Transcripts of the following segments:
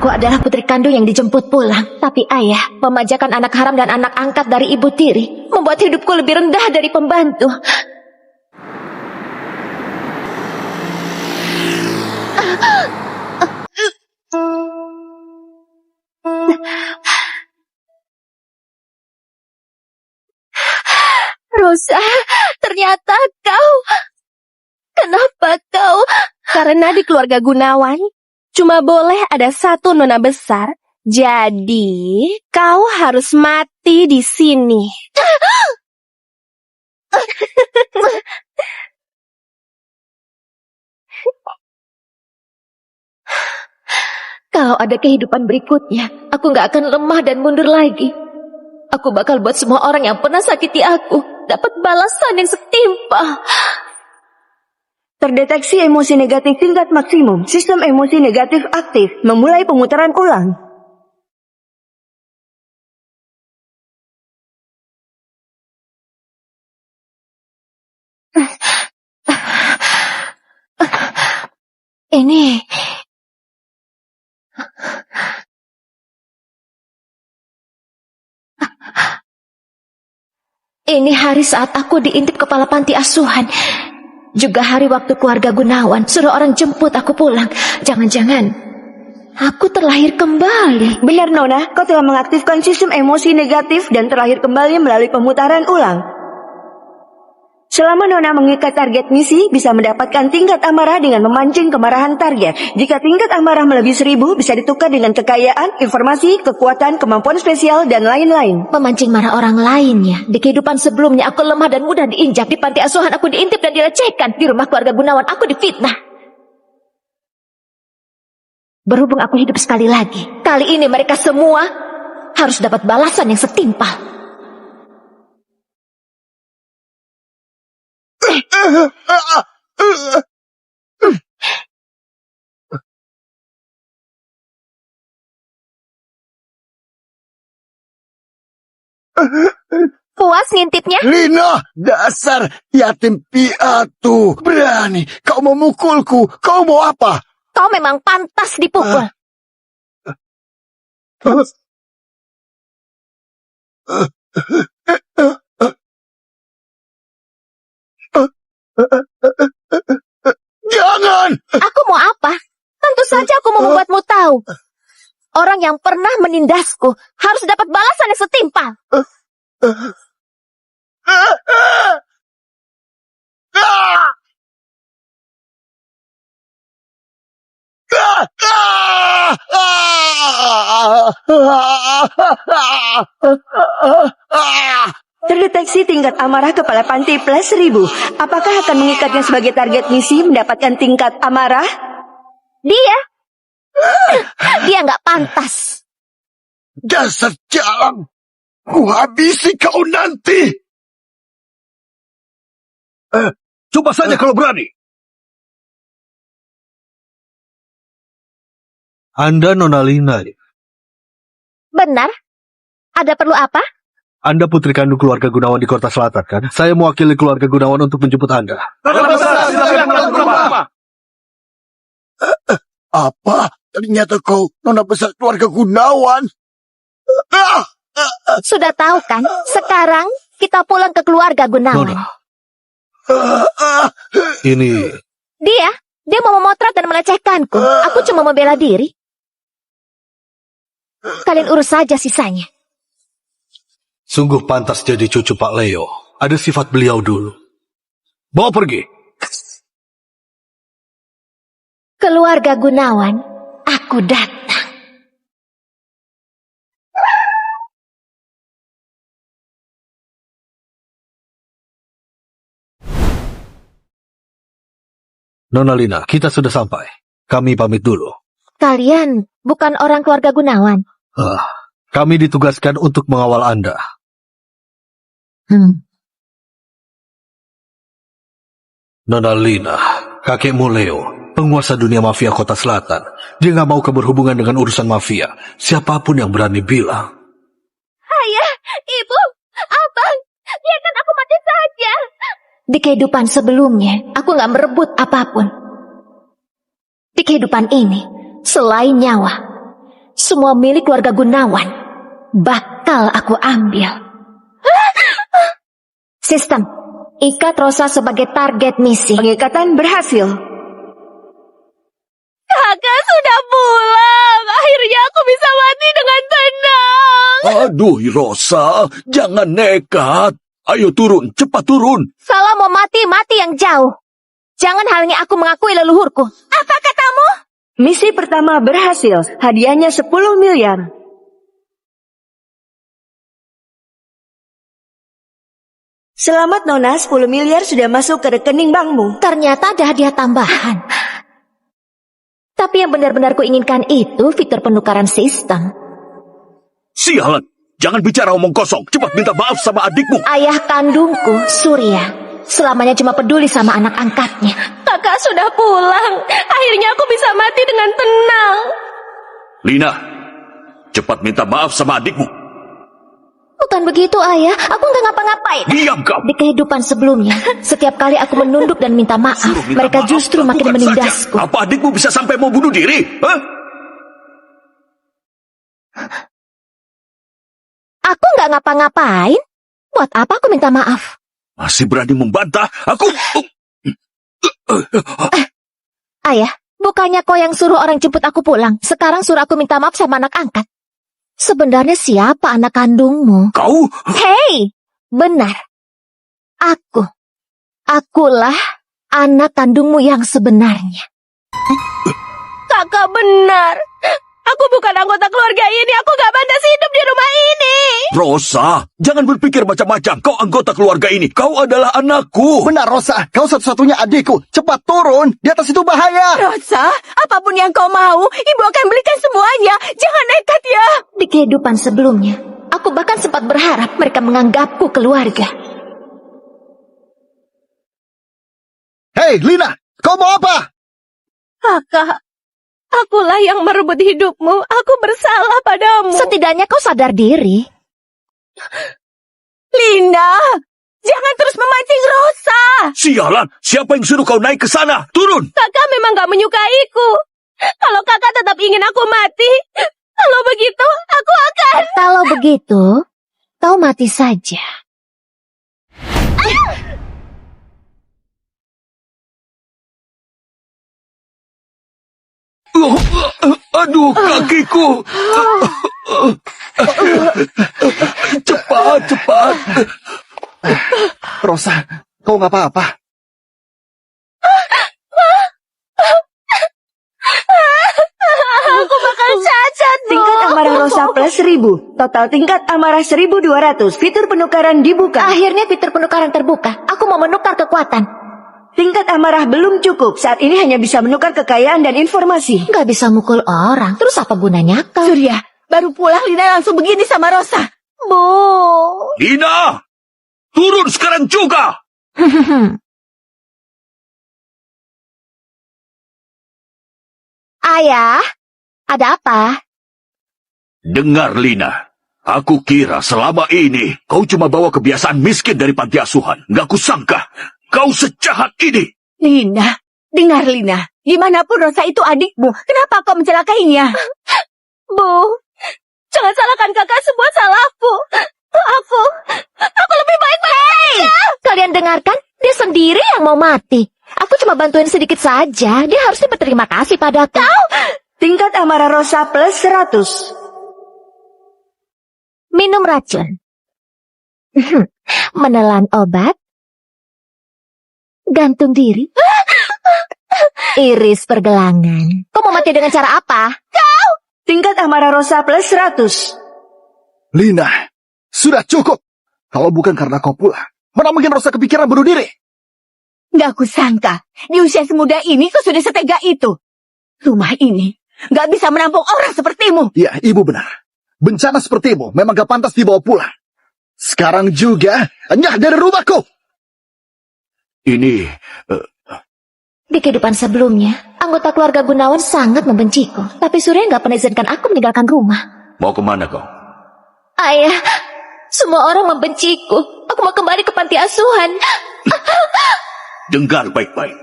Aku adalah putri kandung yang dijemput pulang. Tapi ayah memanjakan anak haram dan anak angkat dari ibu tiri, membuat hidupku lebih rendah dari pembantu. Rosa, ternyata kau... Kenapa kau... Karena di keluarga Gunawan cuma boleh ada satu nona besar, jadi kau harus mati di sini. Kalau ada kehidupan berikutnya, aku gak akan lemah dan mundur lagi. Aku bakal buat semua orang yang pernah sakiti aku dapat balasan yang setimpal. Terdeteksi emosi negatif tingkat maksimum. Sistem emosi negatif aktif. Memulai pemutaran ulang. Ini hari saat aku diintip kepala panti asuhan. Juga hari waktu keluarga Gunawan suruh orang jemput aku pulang. Jangan-jangan aku terlahir kembali. Benar Nona, kau telah mengaktifkan sistem emosi negatif dan terlahir kembali melalui pemutaran ulang. Selama Nona mengikat target misi, bisa mendapatkan tingkat amarah dengan memancing kemarahan target. Jika tingkat amarah melebihi 1000, bisa ditukar dengan kekayaan, informasi, kekuatan, kemampuan spesial, dan lain-lain. Memancing marah orang lainnya. Di kehidupan sebelumnya aku lemah dan mudah diinjak. Di panti asuhan aku diintip dan dilecehkan. Di rumah keluarga Gunawan aku difitnah. Berhubung aku hidup sekali lagi, kali ini mereka semua harus dapat balasan yang setimpal. Puas ngintipnya? Lina, dasar yatim piatu. Berani kau memukulku. Kau mau apa? Kau memang pantas dipukul. Jangan! Aku mau apa? Tentu saja aku mau membuatmu tahu. Orang yang pernah menindasku harus dapat balasan yang setimpal. Terdeteksi tingkat amarah kepala panti plus 1000. Apakah akan mengikatnya sebagai target misi mendapatkan tingkat amarah? Dia nggak pantas. Dasar jalang. Ku habisi kau nanti. Coba saja kalau berani. Anda Nona Lina. Benar? Ada perlu apa? Anda putri kandung keluarga Gunawan di Kota Selatan, kan? Saya mewakili keluarga Gunawan untuk menjemput Anda. Apa? Ternyata kau nona besar keluarga Gunawan. Sudah tahu kan? Sekarang kita pulang ke keluarga Gunawan. Nona. Ini... Dia mau memotret dan melecehkanku. Aku cuma membela diri. Kalian urus saja sisanya. Sungguh pantas jadi cucu Pak Leo. Ada sifat beliau dulu. Bawa pergi. Keluarga Gunawan, aku datang. Nona Lina, kita sudah sampai. Kami pamit dulu. Kalian bukan orang keluarga Gunawan. Kami ditugaskan untuk mengawal Anda. Nona Lina, kakekmu Leo, penguasa dunia mafia Kota Selatan. Dia nggak mau berhubungan dengan urusan mafia. Siapapun yang berani bilang. Ayah, ibu, abang, biarkan aku mati saja. Di kehidupan sebelumnya, aku nggak merebut apapun. Di kehidupan ini, selain nyawa, Semua milik keluarga Gunawan bakal aku ambil. Sistem, ikat Rosa sebagai target misi. Pengikatan berhasil. Kakak sudah pulang. Akhirnya aku bisa mati dengan tenang. Aduh, Rosa, jangan nekat. Ayo turun, cepat turun. Salah mau mati yang jauh. Jangan halangi aku mengakui leluhurku. Apa katamu? Misi pertama berhasil. Hadiahnya 10 miliar. Selamat Nona, 10 miliar sudah masuk ke rekening bankmu. Ternyata ada hadiah tambahan. Tapi yang benar-benar kuinginkan itu fitur penukaran sistem. Sialan, jangan bicara omong kosong. Cepat minta maaf sama adikmu. Ayah kandungku, Surya, selamanya cuma peduli sama anak angkatnya. Kakak sudah pulang. Akhirnya aku bisa mati dengan tenang. Lina, cepat minta maaf sama adikmu. Bukan begitu, Ayah. Aku nggak ngapa-ngapain. Diam kau. Di kehidupan sebelumnya, setiap kali aku menunduk dan minta maaf, Minta mereka maaf, justru makin lakukan menindasku. saja. Apa adikmu bisa sampai mau bunuh diri? Hah? Aku nggak ngapa-ngapain. Buat apa aku minta maaf? Masih berani membantah? Aku... Ayah, bukannya kau yang suruh orang jemput aku pulang. Sekarang suruh aku minta maaf sama anak angkat. Sebenarnya siapa anak kandungmu? Kau... Hei, benar. Akulah anak kandungmu yang sebenarnya. Kakak benar. Aku bukan anggota keluarga ini. Aku gak pantas hidup di rumah ini. Rosa, jangan berpikir macam-macam. Kau anggota keluarga ini. Kau adalah anakku. Benar, Rosa. Kau satu-satunya adikku. Cepat turun. Di atas itu bahaya. Rosa, apapun yang kau mau, ibu akan belikan semuanya. Jangan nekat ya. Di kehidupan sebelumnya, aku bahkan sempat berharap mereka menganggapku keluarga. Hei, Lina. Kau mau apa? Kakak, akulah yang merebut hidupmu. Aku bersalah padamu. Setidaknya kau sadar diri. Lina, jangan terus memancing Rosa. Sialan, siapa yang suruh kau naik ke sana? Turun! Kakak memang gak menyukaiku. Kalau kakak tetap ingin aku mati, kalau begitu aku akan... Kalau begitu, kau mati saja. Aduh, kakiku. Cepat, cepat. Rosa, kau nggak apa-apa. Aku bakal cacat, Bu. Tingkat amarah Rosa plus 1000. Total tingkat amarah 1200. Fitur penukaran dibuka. Akhirnya fitur penukaran terbuka. Aku mau menukar kekuatan. Tingkat amarah belum cukup. Saat ini hanya bisa menukar kekayaan dan informasi. Gak bisa mukul orang. Terus apa gunanya kau? Surya, baru pulang Lina langsung begini sama Rosa. Bu. Lina, turun sekarang juga. Ayah, ada apa? Dengar, Lina. Aku kira selama ini kau cuma bawa kebiasaan miskin dari panti asuhan. Gak kusangka kau sejahat ini. Lina, dengar Lina. Gimanapun Rosa itu adikmu, kenapa kau mencelakainya? Bu, jangan salahkan kakak, semua salahku. Aku lebih baik-baik aja. Kalian dengarkan? Dia sendiri yang mau mati. Aku cuma bantuin sedikit saja. Dia harusnya berterima kasih padaku. Tingkat amarah Rosa plus 100. Minum racun. Menelan obat. Gantung diri. Iris pergelangan. Kau mau mati dengan cara apa? Tingkat amarah Rosa plus 100. Lina, sudah cukup. Kalau bukan karena kau pulang, mana mungkin Rosa kepikiran bunuh diri? Gak kusangka, di usia semuda ini kau sudah setega itu. Rumah ini gak bisa menampung orang sepertimu. Ya, ibu benar. Bencana sepertimu memang gak pantas dibawa pulang. Sekarang juga, enyah dari rumahku. Ini... Di kehidupan sebelumnya, anggota keluarga Gunawan sangat membenciku. Tapi Surya nggak pernah izinkan aku meninggalkan rumah. mau kemana kau? Ayah, semua orang membenciku. Aku mau kembali ke panti asuhan. Dengar baik-baik.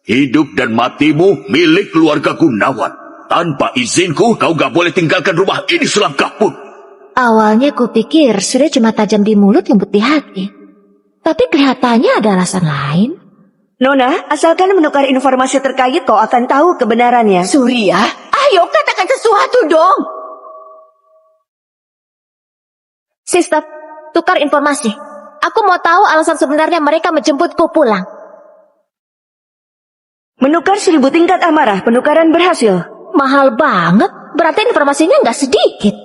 Hidup dan matimu milik keluarga Gunawan. Tanpa izinku, kau gak boleh tinggalkan rumah ini selangkah pun. Awalnya kupikir Surya cuma tajam di mulut, lembut di hati. Tapi kelihatannya ada alasan lain. Nona, asalkan menukar informasi terkait, kau akan tahu kebenarannya. Surya, ayo katakan sesuatu dong. Sister, tukar informasi. Aku mau tahu alasan sebenarnya mereka menjemputku pulang. Menukar 1000 tingkat amarah, penukaran berhasil. Mahal banget, berarti informasinya nggak sedikit.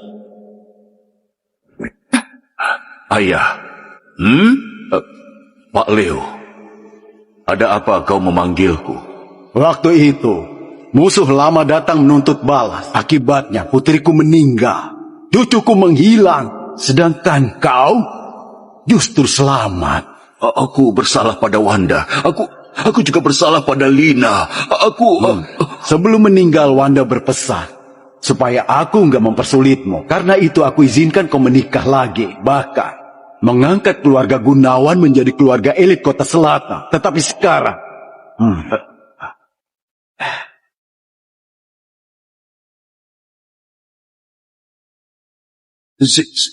Ayah. Pak Leo. Ada apa kau memanggilku? Waktu itu, musuh lama datang menuntut balas. Akibatnya putriku meninggal. Cucuku menghilang. Sedangkan kau justru selamat. Aku bersalah pada Wanda. Aku juga bersalah pada Lina. Sebelum meninggal, Wanda berpesan supaya aku nggak mempersulitmu. Karena itu aku izinkan kau menikah lagi. Bahkan mengangkat keluarga Gunawan menjadi keluarga elit kota selatan. Tetapi sekarang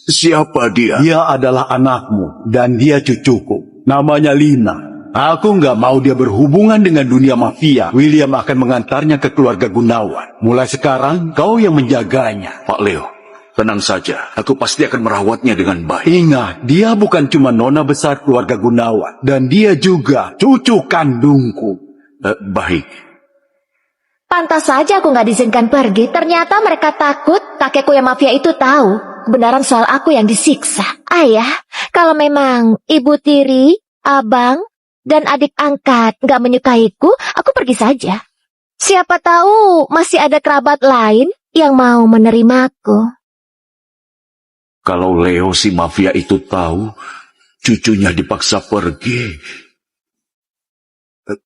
Siapa dia? dia adalah anakmu dan dia cucuku. Namanya Lina. Aku nggak mau dia berhubungan dengan dunia mafia. William akan mengantarnya ke keluarga Gunawan. Mulai sekarang kau yang menjaganya. Pak Leo, tenang saja. Aku pasti akan merawatnya dengan baik. Ingat, dia bukan cuma nona besar keluarga Gunawan. Dan dia juga cucu kandungku. Baik. Pantas saja aku nggak diizinkan pergi. Ternyata mereka takut kakekku yang mafia itu tahu kebenaran soal aku yang disiksa. Ayah, kalau memang ibu tiri, abang, dan adik angkat nggak menyukaiku, aku pergi saja. Siapa tahu masih ada kerabat lain yang mau menerimaku. Kalau Leo si mafia itu tahu, cucunya dipaksa pergi.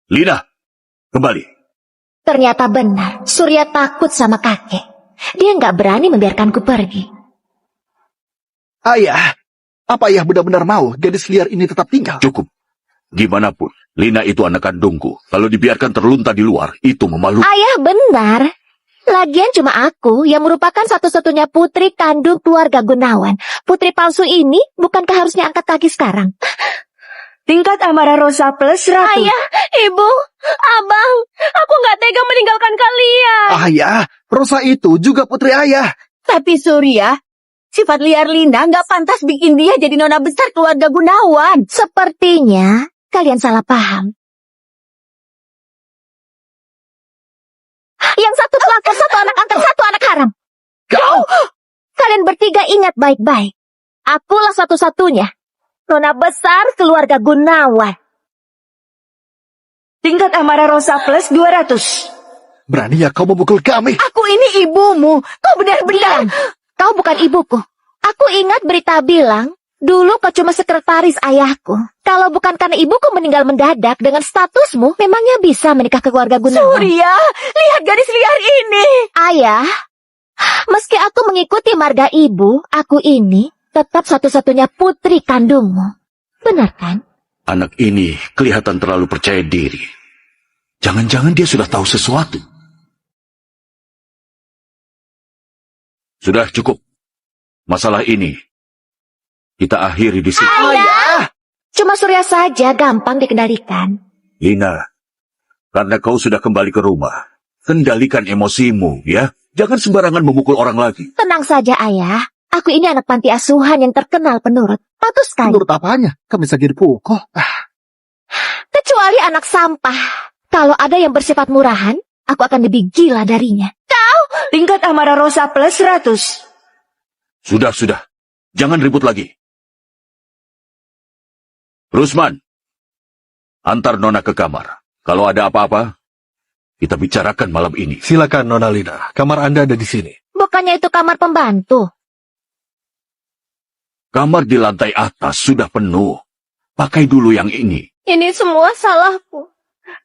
Lina, kembali. Ternyata benar, Surya takut sama kakek. Dia nggak berani membiarkanku pergi. Ayah, apa ayah benar-benar mau gadis liar ini tetap tinggal? Cukup. Gimana pun, Lina itu anak kandungku. Kalau dibiarkan terlunta di luar, itu memalukan. Ayah benar. Lagian cuma aku yang merupakan satu-satunya putri kandung keluarga Gunawan. Putri palsu ini bukankah harusnya angkat kaki sekarang? Tingkat amarah Rosa plus 100. Ayah, ibu, abang, aku nggak tega meninggalkan kalian. Ayah, Rosa itu juga putri ayah. Tapi Surya, sifat liar Lina nggak pantas bikin dia jadi nona besar keluarga Gunawan. Sepertinya kalian salah paham. Yang satu pelakor, satu anak angkat, satu anak haram. Kau! Kalian bertiga ingat baik-baik. Akulah satu-satunya nona besar keluarga Gunawan. Tingkat amarah Rosa plus 200. Berani ya kau memukul kami? Aku ini ibumu. Kau benar-benar. Kau bukan ibuku. Aku ingat berita bilang, dulu kau cuma sekretaris ayahku. Kalau bukan karena ibuku meninggal mendadak dengan statusmu, memangnya bisa menikah ke keluarga Gunawan? Surya, lihat gadis liar ini. Ayah, meski aku mengikuti marga ibu, aku ini tetap satu-satunya putri kandungmu. Benar kan? Anak ini kelihatan terlalu percaya diri. Jangan-jangan dia sudah tahu sesuatu. Sudah cukup. Masalah ini kita akhiri di sini. Ayah! Cuma Surya saja gampang dikendalikan. Lina, karena kau sudah kembali ke rumah, kendalikan emosimu, ya. Jangan sembarangan memukul orang lagi. Tenang saja, Ayah. Aku ini anak panti asuhan yang terkenal penurut. Patuh sekali. Menurut apanya? Kami saja dipukul. Kecuali anak sampah. Kalau ada yang bersifat murahan, aku akan lebih gila darinya. Tingkat amarah Rosa plus 100. Sudah. Jangan ribut lagi. Rusman, antar Nona ke kamar. Kalau ada apa-apa, kita bicarakan malam ini. Silakan Nona Lina, kamar Anda ada di sini. Bukannya itu kamar pembantu. Kamar di lantai atas sudah penuh. Pakai dulu yang ini. Ini semua salahku.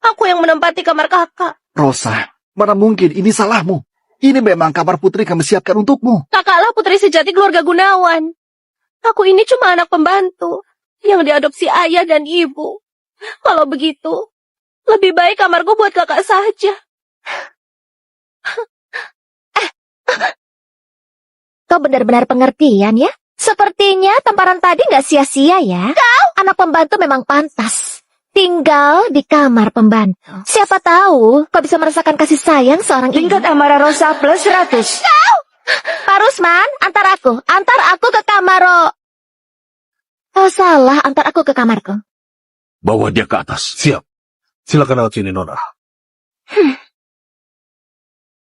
Aku yang menempati kamar kakak. Rosa, mana mungkin ini salahmu? Ini memang kamar putri kami siapkan untukmu. Kakaklah putri sejati keluarga Gunawan. Aku ini cuma anak pembantu yang diadopsi ayah dan ibu. Kalau begitu, lebih baik kamarku buat kakak saja. kau benar-benar pengertian ya. Sepertinya tamparan tadi nggak sia-sia ya. Anak pembantu memang pantas tinggal di kamar pembantu. Siapa tahu kau bisa merasakan kasih sayang seorang ibu. Tingkat amarah Rosa plus 100. Pak Rusman, antar aku ke kamar. Oh salah, antar aku ke kamarku. Bawa dia ke atas. Siap. Silakan lewat sini, Nona.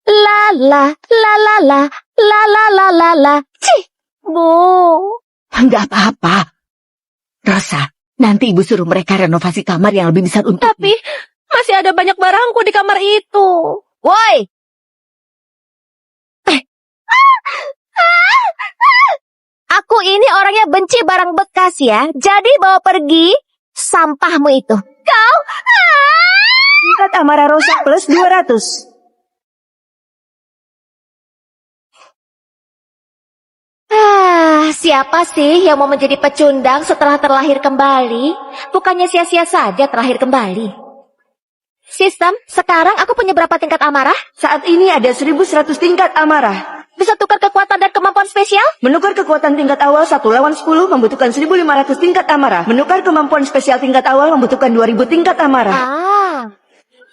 La la la la la la la la la la. Cih, Bu. Enggak apa-apa. Rosa, nanti ibu suruh mereka renovasi kamar yang lebih besar untuk. Tapi masih ada banyak barangku di kamar itu. Woi. Aku ini orangnya benci barang bekas ya. Jadi bawa pergi sampahmu itu. Kau. Tingkat amarah Rosa plus 200. Siapa sih yang mau menjadi pecundang setelah terlahir kembali? Bukannya sia-sia saja terlahir kembali. Sistem, sekarang aku punya berapa tingkat amarah? Saat ini ada 1100 tingkat amarah. Bisa tukar kekuatan dan kemampuan spesial? Menukar kekuatan tingkat awal 1 lawan 10 membutuhkan 1500 tingkat amarah. Menukar kemampuan spesial tingkat awal membutuhkan 2000 tingkat amarah.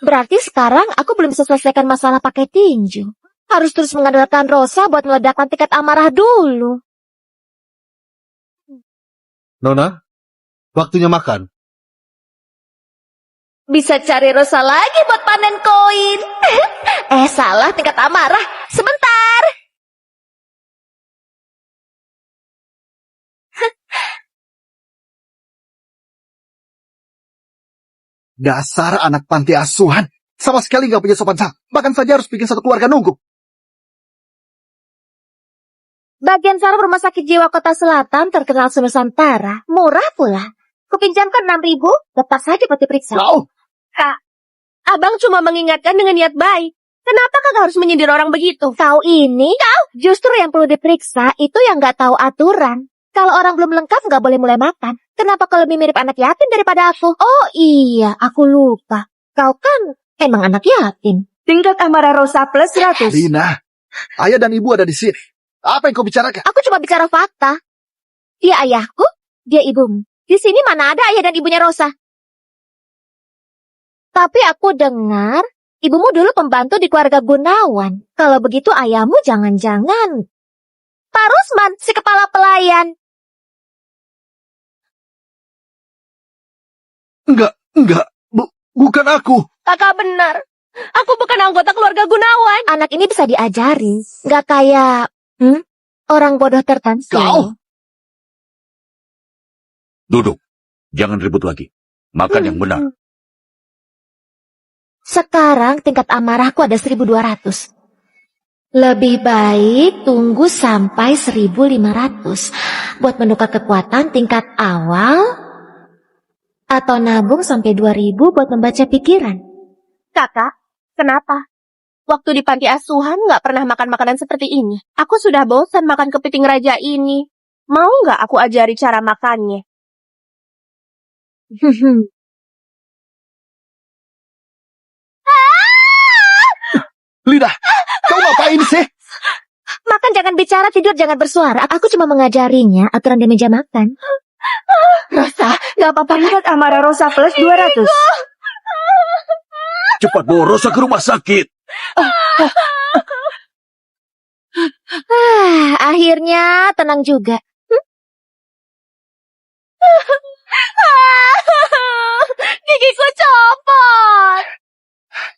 Berarti sekarang aku belum bisa selesaikan masalah pakai tinju. Harus terus mengandalkan Rosa buat meledakkan tingkat amarah dulu. Nona, waktunya makan. Bisa cari Rosa lagi buat panen koin. Salah tingkat amarah. Sebentar. Dasar anak panti asuhan. Sama sekali gak punya sopan santun. Bahkan saja harus bikin satu keluarga nunggu. Bagian saraf Rumah Sakit Jiwa Kota Selatan terkenal senusantara. Murah pula. Kupinjamkan 6.000, lepas saja buat diperiksa. Kau, Kak, abang cuma mengingatkan dengan niat baik. Kenapa kakak harus menyindir orang begitu? Kau justru yang perlu diperiksa itu yang gak tahu aturan. Kalau orang belum lengkap gak boleh mulai makan. Kenapa kau lebih mirip anak yatim daripada aku? Oh iya, aku lupa. Kau kan emang anak yatim. Tingkat amarah Rosa plus 100. Lina, ayah dan ibu ada di sini. Apa yang kau bicarakan? Aku cuma bicara fakta. Dia ayahku, dia ibumu. Di sini mana ada ayah dan ibunya Rosa? Tapi aku dengar ibumu dulu pembantu di keluarga Gunawan. Kalau begitu ayahmu jangan-jangan Pak Rusman, si kepala pelayan. Enggak. Bukan aku. Kakak benar. Aku bukan anggota keluarga Gunawan. Anak ini bisa diajari. Nggak kayak orang bodoh tertentu. Kau. Duduk. Jangan ribut lagi. Makan yang benar. Sekarang tingkat amarahku ada 1.200. Lebih baik tunggu sampai 1.500 buat menukar kekuatan tingkat awal atau nabung sampai 2.000 buat membaca pikiran. Kakak, kenapa? Waktu di panti asuhan nggak pernah makan makanan seperti ini. Aku sudah bosan makan kepiting raja ini. Mau nggak aku ajari cara makannya? Lina, kau ngapain sih? Makan jangan bicara, tidur jangan bersuara. Aku cuma mengajarinya aturan di meja makan. Rosa, gak apa-apa. Tingkat amarah Rosa plus 200. Cepat bawa Rosa ke rumah sakit. Akhirnya tenang juga. Gigiku copot.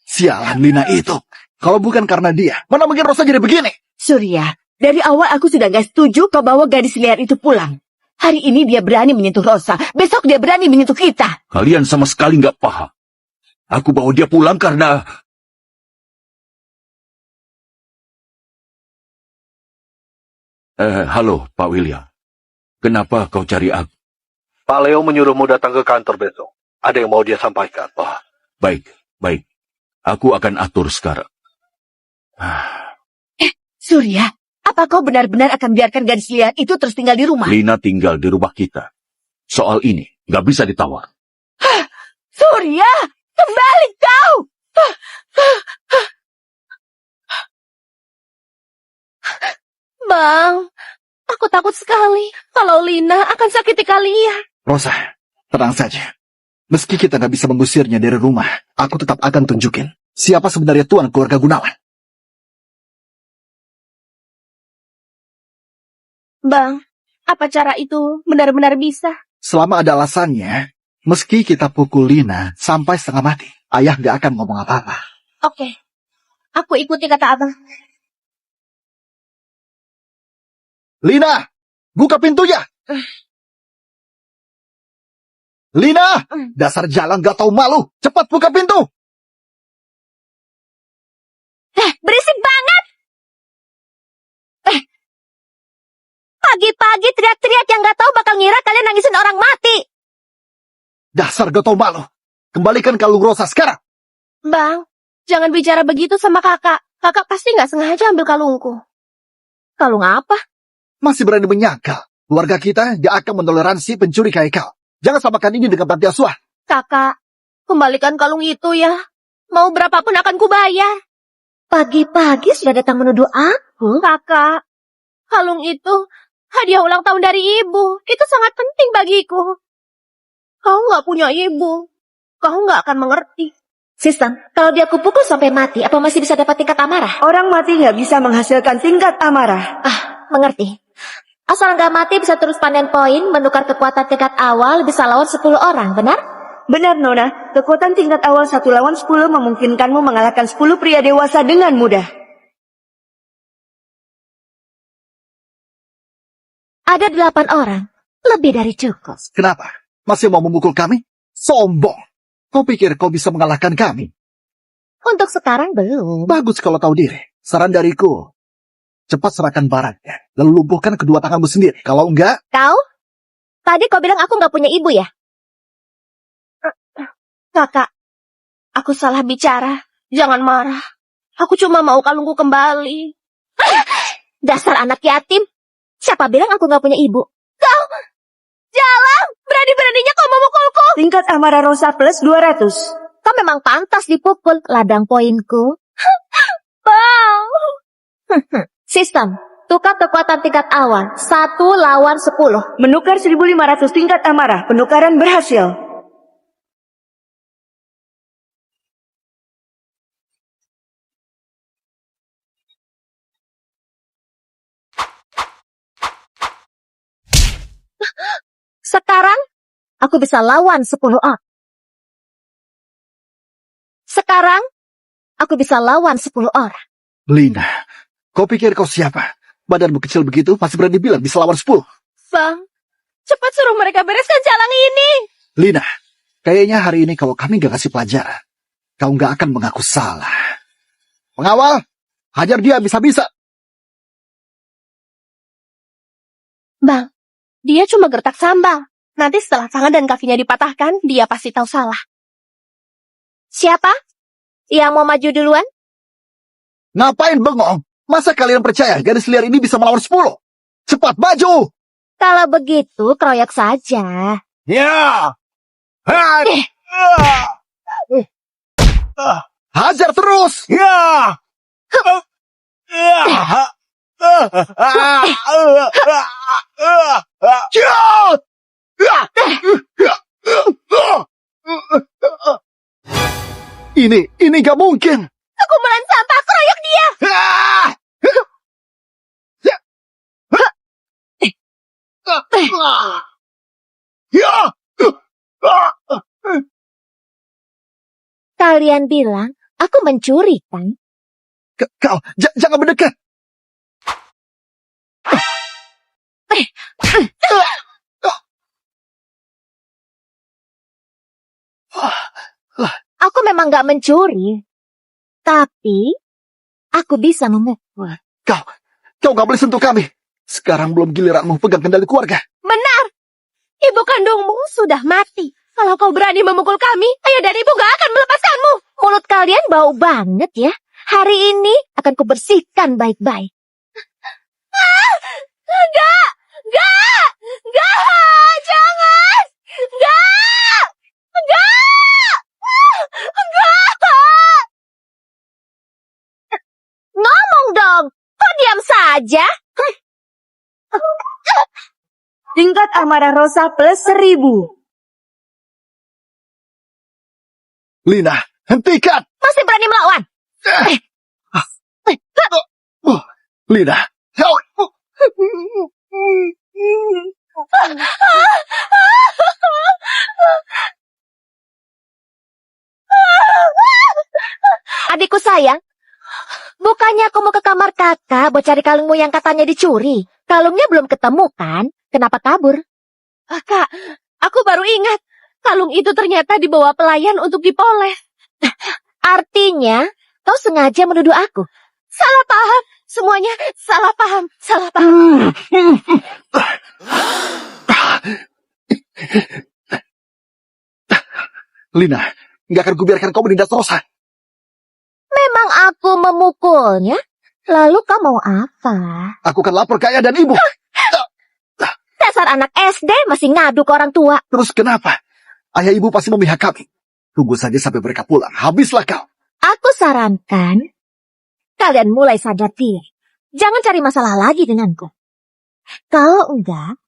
Sialan Lina itu. Kalau bukan karena dia, mana mungkin Rosa jadi begini? Surya, dari awal aku sudah gak setuju kau bawa gadis liar itu pulang. Hari ini dia berani menyentuh Rosa, besok dia berani menyentuh kita. Kalian sama sekali nggak paham. Aku bawa dia pulang karena... Halo, Pak William. Kenapa kau cari aku? Pak Leo menyuruhmu datang ke kantor besok. Ada yang mau dia sampaikan. Oh, baik. Aku akan atur sekarang. Surya, apa kau benar-benar akan biarkan gadis liar itu terus tinggal di rumah? Lina tinggal di rumah kita. Soal ini nggak bisa ditawar. Surya, kembali kau! Bang, aku takut sekali kalau Lina akan sakiti kalian. Rosa, tenang saja. Meski kita nggak bisa mengusirnya dari rumah, aku tetap akan tunjukin siapa sebenarnya tuan keluarga Gunawan. Bang, apa cara itu benar-benar bisa? Selama ada alasannya, meski kita pukul Lina sampai setengah mati, ayah nggak akan ngomong apa-apa. Oke, aku ikuti kata abang. Lina, buka pintunya! Lina, dasar jalan gak tahu malu. Cepat buka pintu! Berisik banget! Pagi-pagi teriak-teriak yang gak tahu bakal ngira kalian nangisin orang mati. Dasar gak tahu malu. Kembalikan kalung Rosa sekarang. Bang, jangan bicara begitu sama kakak. Kakak pasti gak sengaja ambil kalungku. Kalung apa? Masih berani menyangkal. Keluarga kita gak akan mentoleransi pencuri kayak kau. Jangan samakan ini dengan panti asuhan. Kakak, kembalikan kalung itu ya. Mau berapapun akan kubayar. Pagi-pagi sudah datang menuduh aku. Kakak, kalung itu hadiah ulang tahun dari ibu. Itu sangat penting bagiku. Kau gak punya ibu. Kau gak akan mengerti. Sistem, kalau dia kupukul sampai mati, apa masih bisa dapat tingkat amarah? Orang mati nggak bisa menghasilkan tingkat amarah. Mengerti. Asal nggak mati bisa terus panen poin, menukar kekuatan tingkat awal, bisa lawan 10 orang, benar? Benar, Nona. Kekuatan tingkat awal 1 lawan 10 memungkinkanmu mengalahkan 10 pria dewasa dengan mudah. Ada 8 orang. Lebih dari cukup. Kenapa? Masih mau memukul kami? Sombong. Kau pikir kau bisa mengalahkan kami? Untuk sekarang belum. Bagus kalau tahu diri. Saran dariku, cepat serahkan barangnya, lalu lumpuhkan kedua tanganmu sendiri. Kalau enggak... Kau? Tadi kau bilang aku nggak punya ibu ya? Kakak, aku salah bicara. Jangan marah. Aku cuma mau kalungku kembali. Dasar anak yatim. Siapa bilang aku nggak punya ibu? Kau, jalan! Berani-beraninya kau memukulku! Tingkat amarah Rosa plus 200. Kau memang pantas dipukul, ladang poinku. Bang! Sistem, tukar kekuatan tingkat awal. 1 lawan 10. Menukar 1.500 tingkat amarah. Penukaran berhasil. Sekarang, aku bisa lawan 10 orang. Sekarang, aku bisa lawan 10 orang. Lina, kau pikir kau siapa? Badanmu kecil begitu, masih berani bilang bisa lawan 10. Bang, cepat suruh mereka bereskan jalan ini. Lina, kayaknya hari ini kalau kami gak kasih pelajaran, kau gak akan mengaku salah. Pengawal, hajar dia bisa-bisa. Bang, dia cuma gertak sambal. Nanti setelah tangan dan kakinya dipatahkan, dia pasti tahu salah. Siapa? Yang mau maju duluan? Ngapain bengong? Masa kalian percaya gadis liar ini bisa melawan 10? Cepat maju! Kalau begitu, keroyok saja. Ya! Hajar terus! Ya! Ini gak mungkin! Sekumpulan sampah, keroyok dia! Kalian bilang, aku mencuri, kan? Kau, jangan mendekat! Aku memang gak mencuri. Tapi, aku bisa memukul. Kau gak boleh sentuh kami. Sekarang belum giliranmu pegang kendali keluarga. Benar! Ibu kandungmu sudah mati. Kalau kau berani memukul kami, ayah dan ibu gak akan melepaskanmu. Mulut kalian bau banget ya. Hari ini akan kubersihkan baik-baik. Enggak! Enggak! Enggak! Jangan! Enggak! Enggak! Enggak! Ngomong dong, kok diam saja? Tingkat amarah Rosa plus 1000. Lina, hentikan! Masih berani melawan? Lina, Adikku sayang, bukannya aku mau ke kamar kakak buat cari kalungmu yang katanya dicuri. Kalungnya belum ketemu kan? Kenapa kabur? Kak, aku baru ingat. Kalung itu ternyata dibawa pelayan untuk dipoles. Artinya, kau sengaja menuduh aku. Salah paham. Semuanya salah paham. Salah paham. Lina, nggak akan kubiarkan kau menindas Rosa. Memang aku memukulnya? Lalu kau mau apa? Aku akan lapor ke ayah dan ibu. Dasar anak SD masih ngadu ke orang tua. Terus kenapa? Ayah ibu pasti memihak kami. Tunggu saja sampai mereka pulang. Habislah kau. Aku sarankan, kalian mulai sadar diri. Jangan cari masalah lagi denganku. Kalau enggak,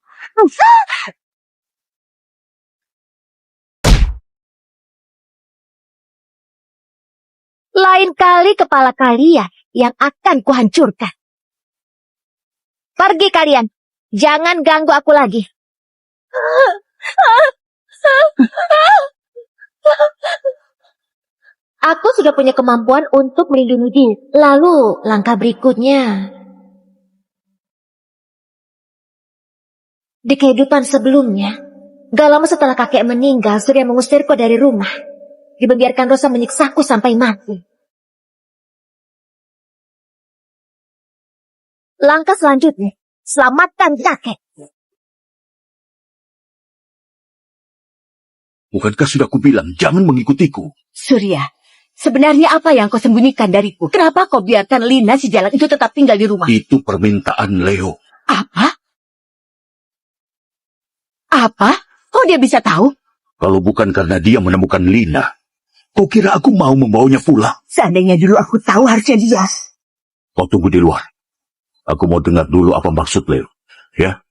lain kali kepala kalian yang akan kuhancurkan. Pergi kalian. Jangan ganggu aku lagi. Aku sudah punya kemampuan untuk melindungi diri. Lalu, langkah berikutnya. Di kehidupan sebelumnya, gak lama setelah kakek meninggal, Surya mengusirku dari rumah. Dibiarkan Rosa menyiksaku sampai mati. Langkah selanjutnya, selamatkan kakek. Bukankah sudah kubilang jangan mengikutiku? Surya, sebenarnya apa yang kau sembunyikan dariku? Kenapa kau biarkan Lina si jalan itu tetap tinggal di rumah? Itu permintaan Leo. Apa? Apa? Kok dia bisa tahu? Kalau bukan karena dia menemukan Lina, kau kira aku mau membawanya pulang? Seandainya dulu aku tahu harusnya dia. Kau tunggu di luar. Aku mau dengar dulu apa maksud Leo. Ya?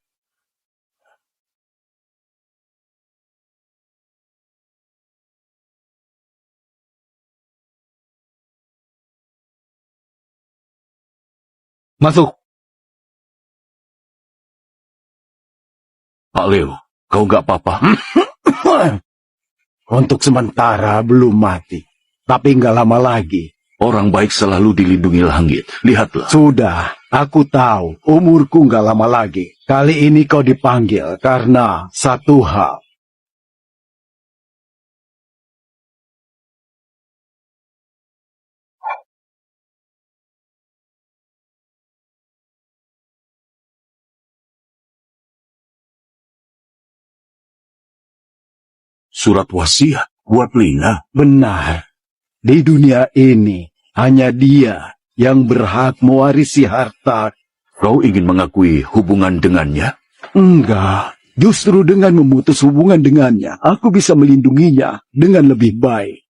Masuk. Pak Leo, kau nggak apa-apa? Untuk sementara belum mati. Tapi nggak lama lagi. Orang baik selalu dilindungi langit. Lihatlah. Sudah, aku tahu. Umurku nggak lama lagi. Kali ini kau dipanggil karena satu hal. Surat wasiat buat Lina. Benar. Di dunia ini, hanya dia yang berhak mewarisi harta. Kau ingin mengakui hubungan dengannya? Enggak. Justru dengan memutus hubungan dengannya, aku bisa melindunginya dengan lebih baik.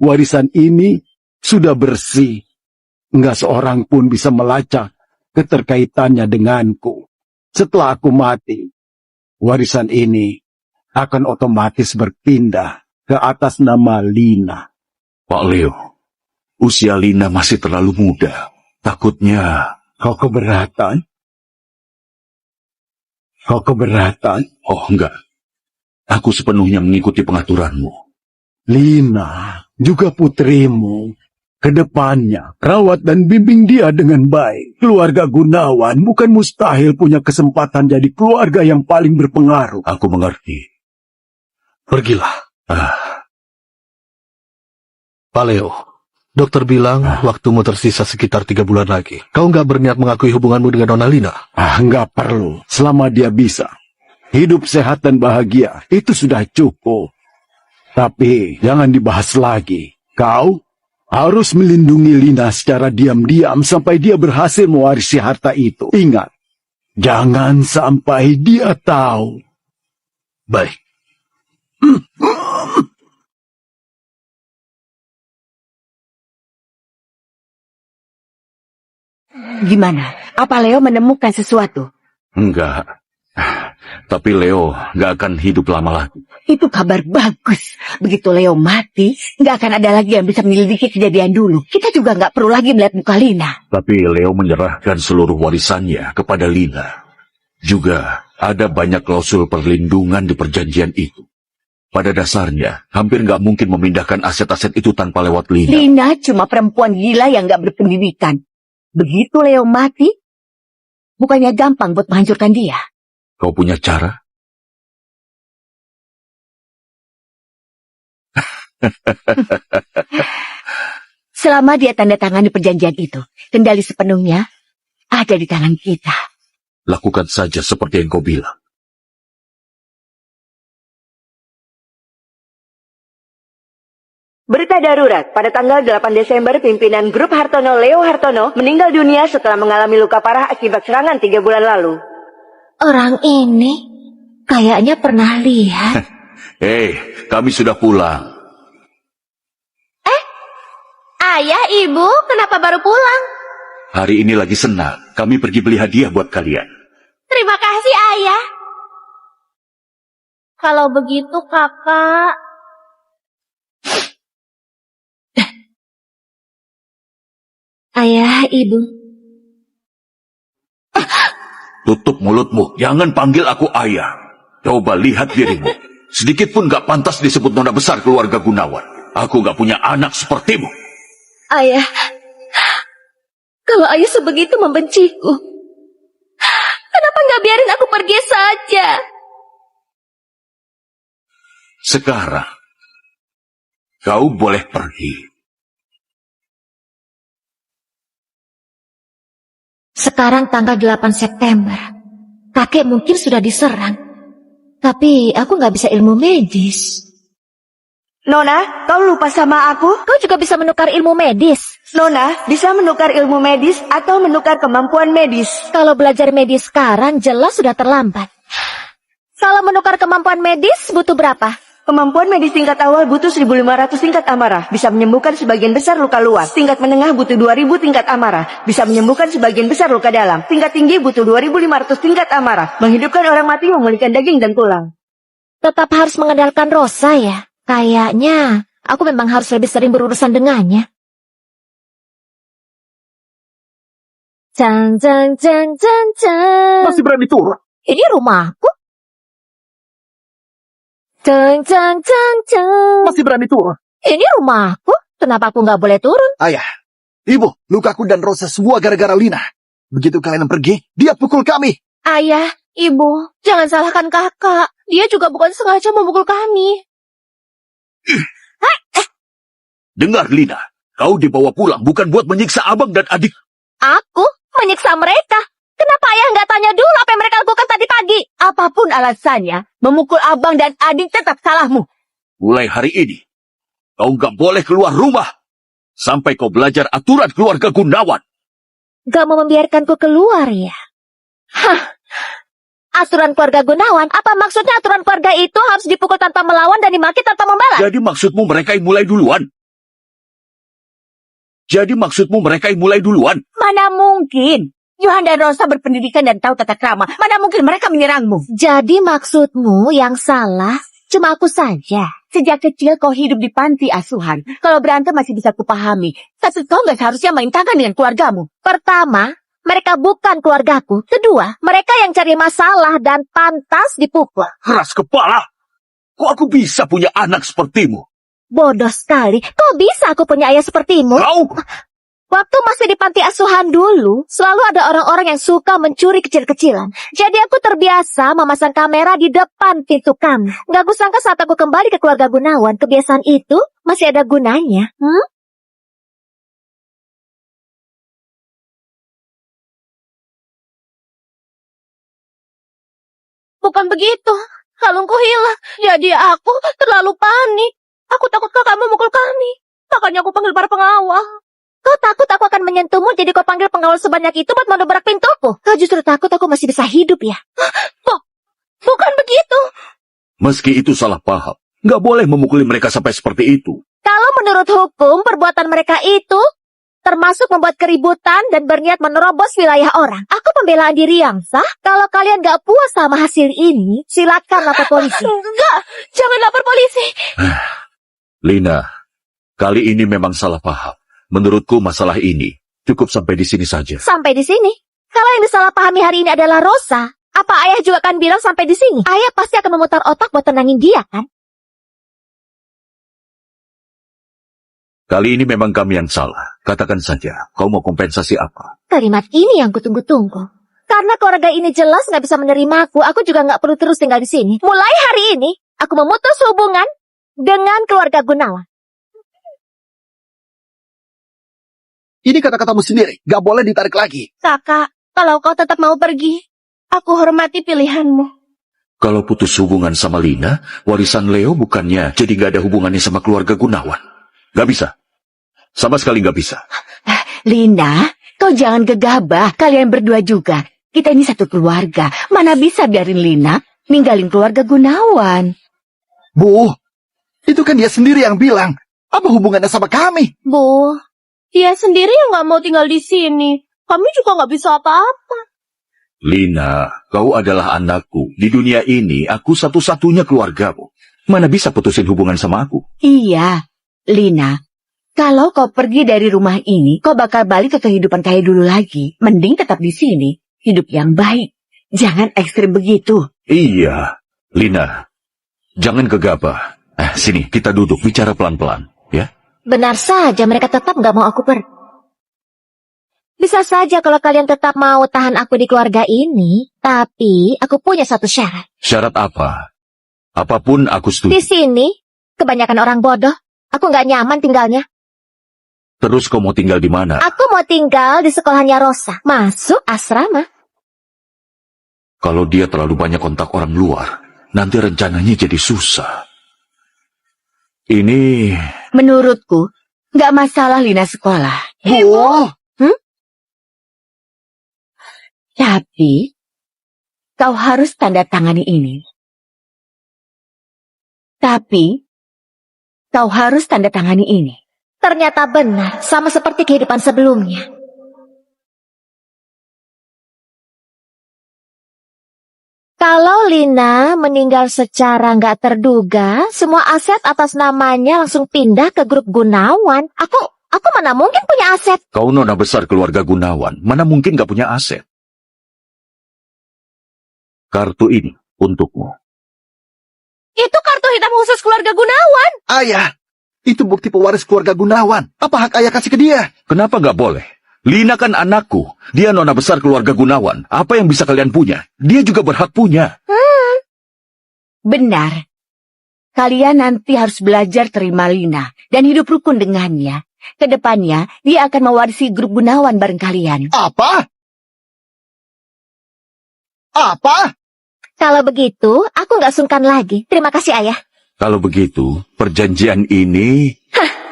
Warisan ini sudah bersih. Enggak seorang pun bisa melacak keterkaitannya denganku. Setelah aku mati, warisan ini akan otomatis berpindah ke atas nama Lina. Pak Leo, usia Lina masih terlalu muda. Takutnya... Kau keberatan? Kau keberatan? Oh, enggak. Aku sepenuhnya mengikuti pengaturanmu. Lina, juga putrimu. Kedepannya, rawat dan bimbing dia dengan baik. Keluarga Gunawan bukan mustahil punya kesempatan jadi keluarga yang paling berpengaruh. Aku mengerti. Pergilah. Ah, Pak Leo, dokter bilang waktumu tersisa sekitar 3 bulan lagi. Kau nggak berniat mengakui hubunganmu dengan Nona Lina? Nggak perlu. Selama dia bisa. Hidup sehat dan bahagia, itu sudah cukup. Tapi, jangan dibahas lagi. Kau harus melindungi Lina secara diam-diam sampai dia berhasil mewarisi harta itu. Ingat, jangan sampai dia tahu. Baik. Gimana? Apa Leo menemukan sesuatu? Enggak. Tapi Leo nggak akan hidup lama lagi. Itu kabar bagus. Begitu Leo mati, nggak akan ada lagi yang bisa menyelidiki kejadian dulu. Kita juga nggak perlu lagi melihat muka Lina. Tapi Leo menyerahkan seluruh warisannya kepada Lina. Juga ada banyak klausul perlindungan di perjanjian itu. Pada dasarnya, hampir nggak mungkin memindahkan aset-aset itu tanpa lewat Lina. Lina cuma perempuan gila yang nggak berpendidikan. Begitu Leo mati, bukannya gampang buat menghancurkan dia. Kau punya cara? Selama dia tanda tangan di perjanjian itu, kendali sepenuhnya ada di tangan kita. Lakukan saja seperti yang kau bilang. Berita darurat, pada tanggal 8 Desember pimpinan grup Hartono Leo Hartono meninggal dunia setelah mengalami luka parah akibat serangan 3 bulan lalu. Orang ini kayaknya pernah lihat. Kami sudah pulang. Ayah, ibu, kenapa baru pulang? Hari ini lagi senang. Kami pergi beli hadiah buat kalian. Terima kasih, ayah. Kalau begitu, kakak. Ayah, ibu. Tutup mulutmu. Jangan panggil aku ayah. Coba lihat dirimu. Sedikit pun gak pantas disebut nona besar keluarga Gunawan. Aku gak punya anak sepertimu. Ayah, kalau ayah sebegitu membenciku, kenapa nggak biarin aku pergi saja? Sekarang, kau boleh pergi. Sekarang tanggal 8 September. Kakek mungkin sudah diserang. Tapi aku nggak bisa ilmu medis. Nona, kau lupa sama aku? Kau juga bisa menukar ilmu medis. Nona, bisa menukar ilmu medis atau menukar kemampuan medis. Kalau belajar medis sekarang jelas sudah terlambat. Kalau menukar kemampuan medis butuh berapa? Kemampuan medis tingkat awal butuh 1.500 tingkat amarah. Bisa menyembuhkan sebagian besar luka luas. Tingkat menengah butuh 2.000 tingkat amarah. Bisa menyembuhkan sebagian besar luka dalam. Tingkat tinggi butuh 2.500 tingkat amarah. Menghidupkan orang mati, memulihkan daging dan tulang. Tetap harus mengandalkan Rosa ya. Kayaknya aku memang harus lebih sering berurusan dengannya. Cang, cang, cang, cang, cang. Masih berani turun? Ini rumahku. Cang, cang, cang, cang. Masih berani turun? Ini rumahku. Kenapa aku nggak boleh turun? Ayah, ibu, lukaku dan Rosa semua gara-gara Lina. Begitu kalian pergi, dia pukul kami. Ayah, ibu, jangan salahkan kakak. Dia juga bukan sengaja memukul kami. Dengar, Lina. Kau dibawa pulang bukan buat menyiksa abang dan adik. Aku menyiksa mereka. Kenapa ayah nggak tanya dulu apa yang mereka lakukan tadi pagi? Apapun alasannya, memukul abang dan adik tetap salahmu. Mulai hari ini, kau nggak boleh keluar rumah. Sampai kau belajar aturan keluarga Gunawan. Gak mau membiarkanku keluar ya? Hah, aturan keluarga Gunawan? Apa maksudnya aturan keluarga itu harus dipukul tanpa melawan dan dimaki tanpa membalas? Jadi maksudmu mereka yang mulai duluan? Mana mungkin? Johan dan Rosa berpendidikan dan tahu tata krama. Mana mungkin mereka menyerangmu? Jadi maksudmu yang salah cuma aku saja? Sejak kecil kau hidup di panti asuhan. Kalau berantem masih bisa kupahami. Tapi kau nggak seharusnya main tangan dengan keluargamu. Pertama, mereka bukan keluargaku. Kedua, mereka yang cari masalah dan pantas dipukul. Keras kepala. Kok aku bisa punya anak sepertimu? Bodoh sekali. Kok bisa aku punya ayah sepertimu? Kau? Waktu masih di panti asuhan dulu, selalu ada orang-orang yang suka mencuri kecil-kecilan. Jadi aku terbiasa memasang kamera di depan pintu kami. Gak kusangka saat aku kembali ke keluarga Gunawan, kebiasaan itu masih ada gunanya. Bukan begitu. Kalungku hilang. Jadi aku terlalu panik. Aku takut kakak memukul kami. Makanya aku panggil para pengawal. Kau takut aku akan menyentuhmu, jadi kau panggil pengawal sebanyak itu buat mendobrak pintuku? Kau justru takut aku masih bisa hidup ya? Bukan begitu. Meski itu salah paham, nggak boleh memukuli mereka sampai seperti itu. Kalau menurut hukum, perbuatan mereka itu termasuk membuat keributan dan berniat menerobos wilayah orang. Aku pembelaan diri yang sah. Kalau kalian gak puas sama hasil ini, silakan lapor polisi. Enggak, jangan lapor polisi. Lina, kali ini memang salah paham. Menurutku masalah ini cukup sampai di sini saja. Sampai di sini? Kalau yang disalahpahami hari ini adalah Rosa, apa ayah juga akan bilang sampai di sini? Ayah pasti akan memutar otak buat tenangin dia, kan? Kali ini memang kami yang salah. Katakan saja, kau mau kompensasi apa? Kalimat ini yang kutunggu-tunggu. Karena keluarga ini jelas nggak bisa menerima aku juga nggak perlu terus tinggal di sini. Mulai hari ini, aku memutus hubungan dengan keluarga Gunawan. Ini kata-katamu sendiri, gak boleh ditarik lagi. Kakak, kalau kau tetap mau pergi, aku hormati pilihanmu. Kalau putus hubungan sama Lina, warisan Leo bukannya jadi gak ada hubungannya sama keluarga Gunawan. Gak bisa. Sama sekali gak bisa. Lina, kau jangan gegabah. Kalian berdua juga. Kita ini satu keluarga. Mana bisa biarin Lina ninggalin keluarga Gunawan. Bu, itu kan dia sendiri yang bilang. Apa hubungannya sama kami? Bu, dia sendiri yang gak mau tinggal di sini. Kami juga gak bisa apa-apa. Lina, kau adalah anakku. Di dunia ini, aku satu-satunya keluargamu. Mana bisa putusin hubungan sama aku? Iya, Lina. Kalau kau pergi dari rumah ini, kau bakal balik ke kehidupan kayak dulu lagi. Mending tetap di sini. Hidup yang baik. Jangan ekstrim begitu. Iya, Lina. Jangan gegabah. Sini, kita duduk, bicara pelan-pelan, ya? Benar saja, mereka tetap nggak mau aku pergi. Bisa saja kalau kalian tetap mau tahan aku di keluarga ini, tapi aku punya satu syarat. Syarat apa? Apapun aku setuju. Di sini, kebanyakan orang bodoh. Aku nggak nyaman tinggalnya. Terus kau mau tinggal di mana? Aku mau tinggal di sekolahnya Rosa. Masuk asrama. Kalau dia terlalu banyak kontak orang luar, nanti rencananya jadi susah. Ini... Menurutku, nggak masalah Lina sekolah. Bu, Tapi, kau harus tanda tangani ini. Ternyata benar, sama seperti kehidupan sebelumnya. Kalau Lina meninggal secara nggak terduga, semua aset atas namanya langsung pindah ke grup Gunawan. Aku mana mungkin punya aset? Kau nona besar keluarga Gunawan, mana mungkin gak punya aset? Kartu ini untukmu. Itu kartu hitam khusus keluarga Gunawan. ayah, itu bukti pewaris keluarga Gunawan. Apa hak ayah kasih ke dia? Kenapa gak boleh? Lina kan anakku. Dia nona besar keluarga Gunawan. Apa yang bisa kalian punya? Dia juga berhak punya. Benar. Kalian nanti harus belajar terima Lina dan hidup rukun dengannya. Kedepannya, dia akan mewarisi grup Gunawan bareng kalian. Apa? Kalau begitu, aku nggak sungkan lagi. Terima kasih, Ayah. Kalau begitu, perjanjian ini...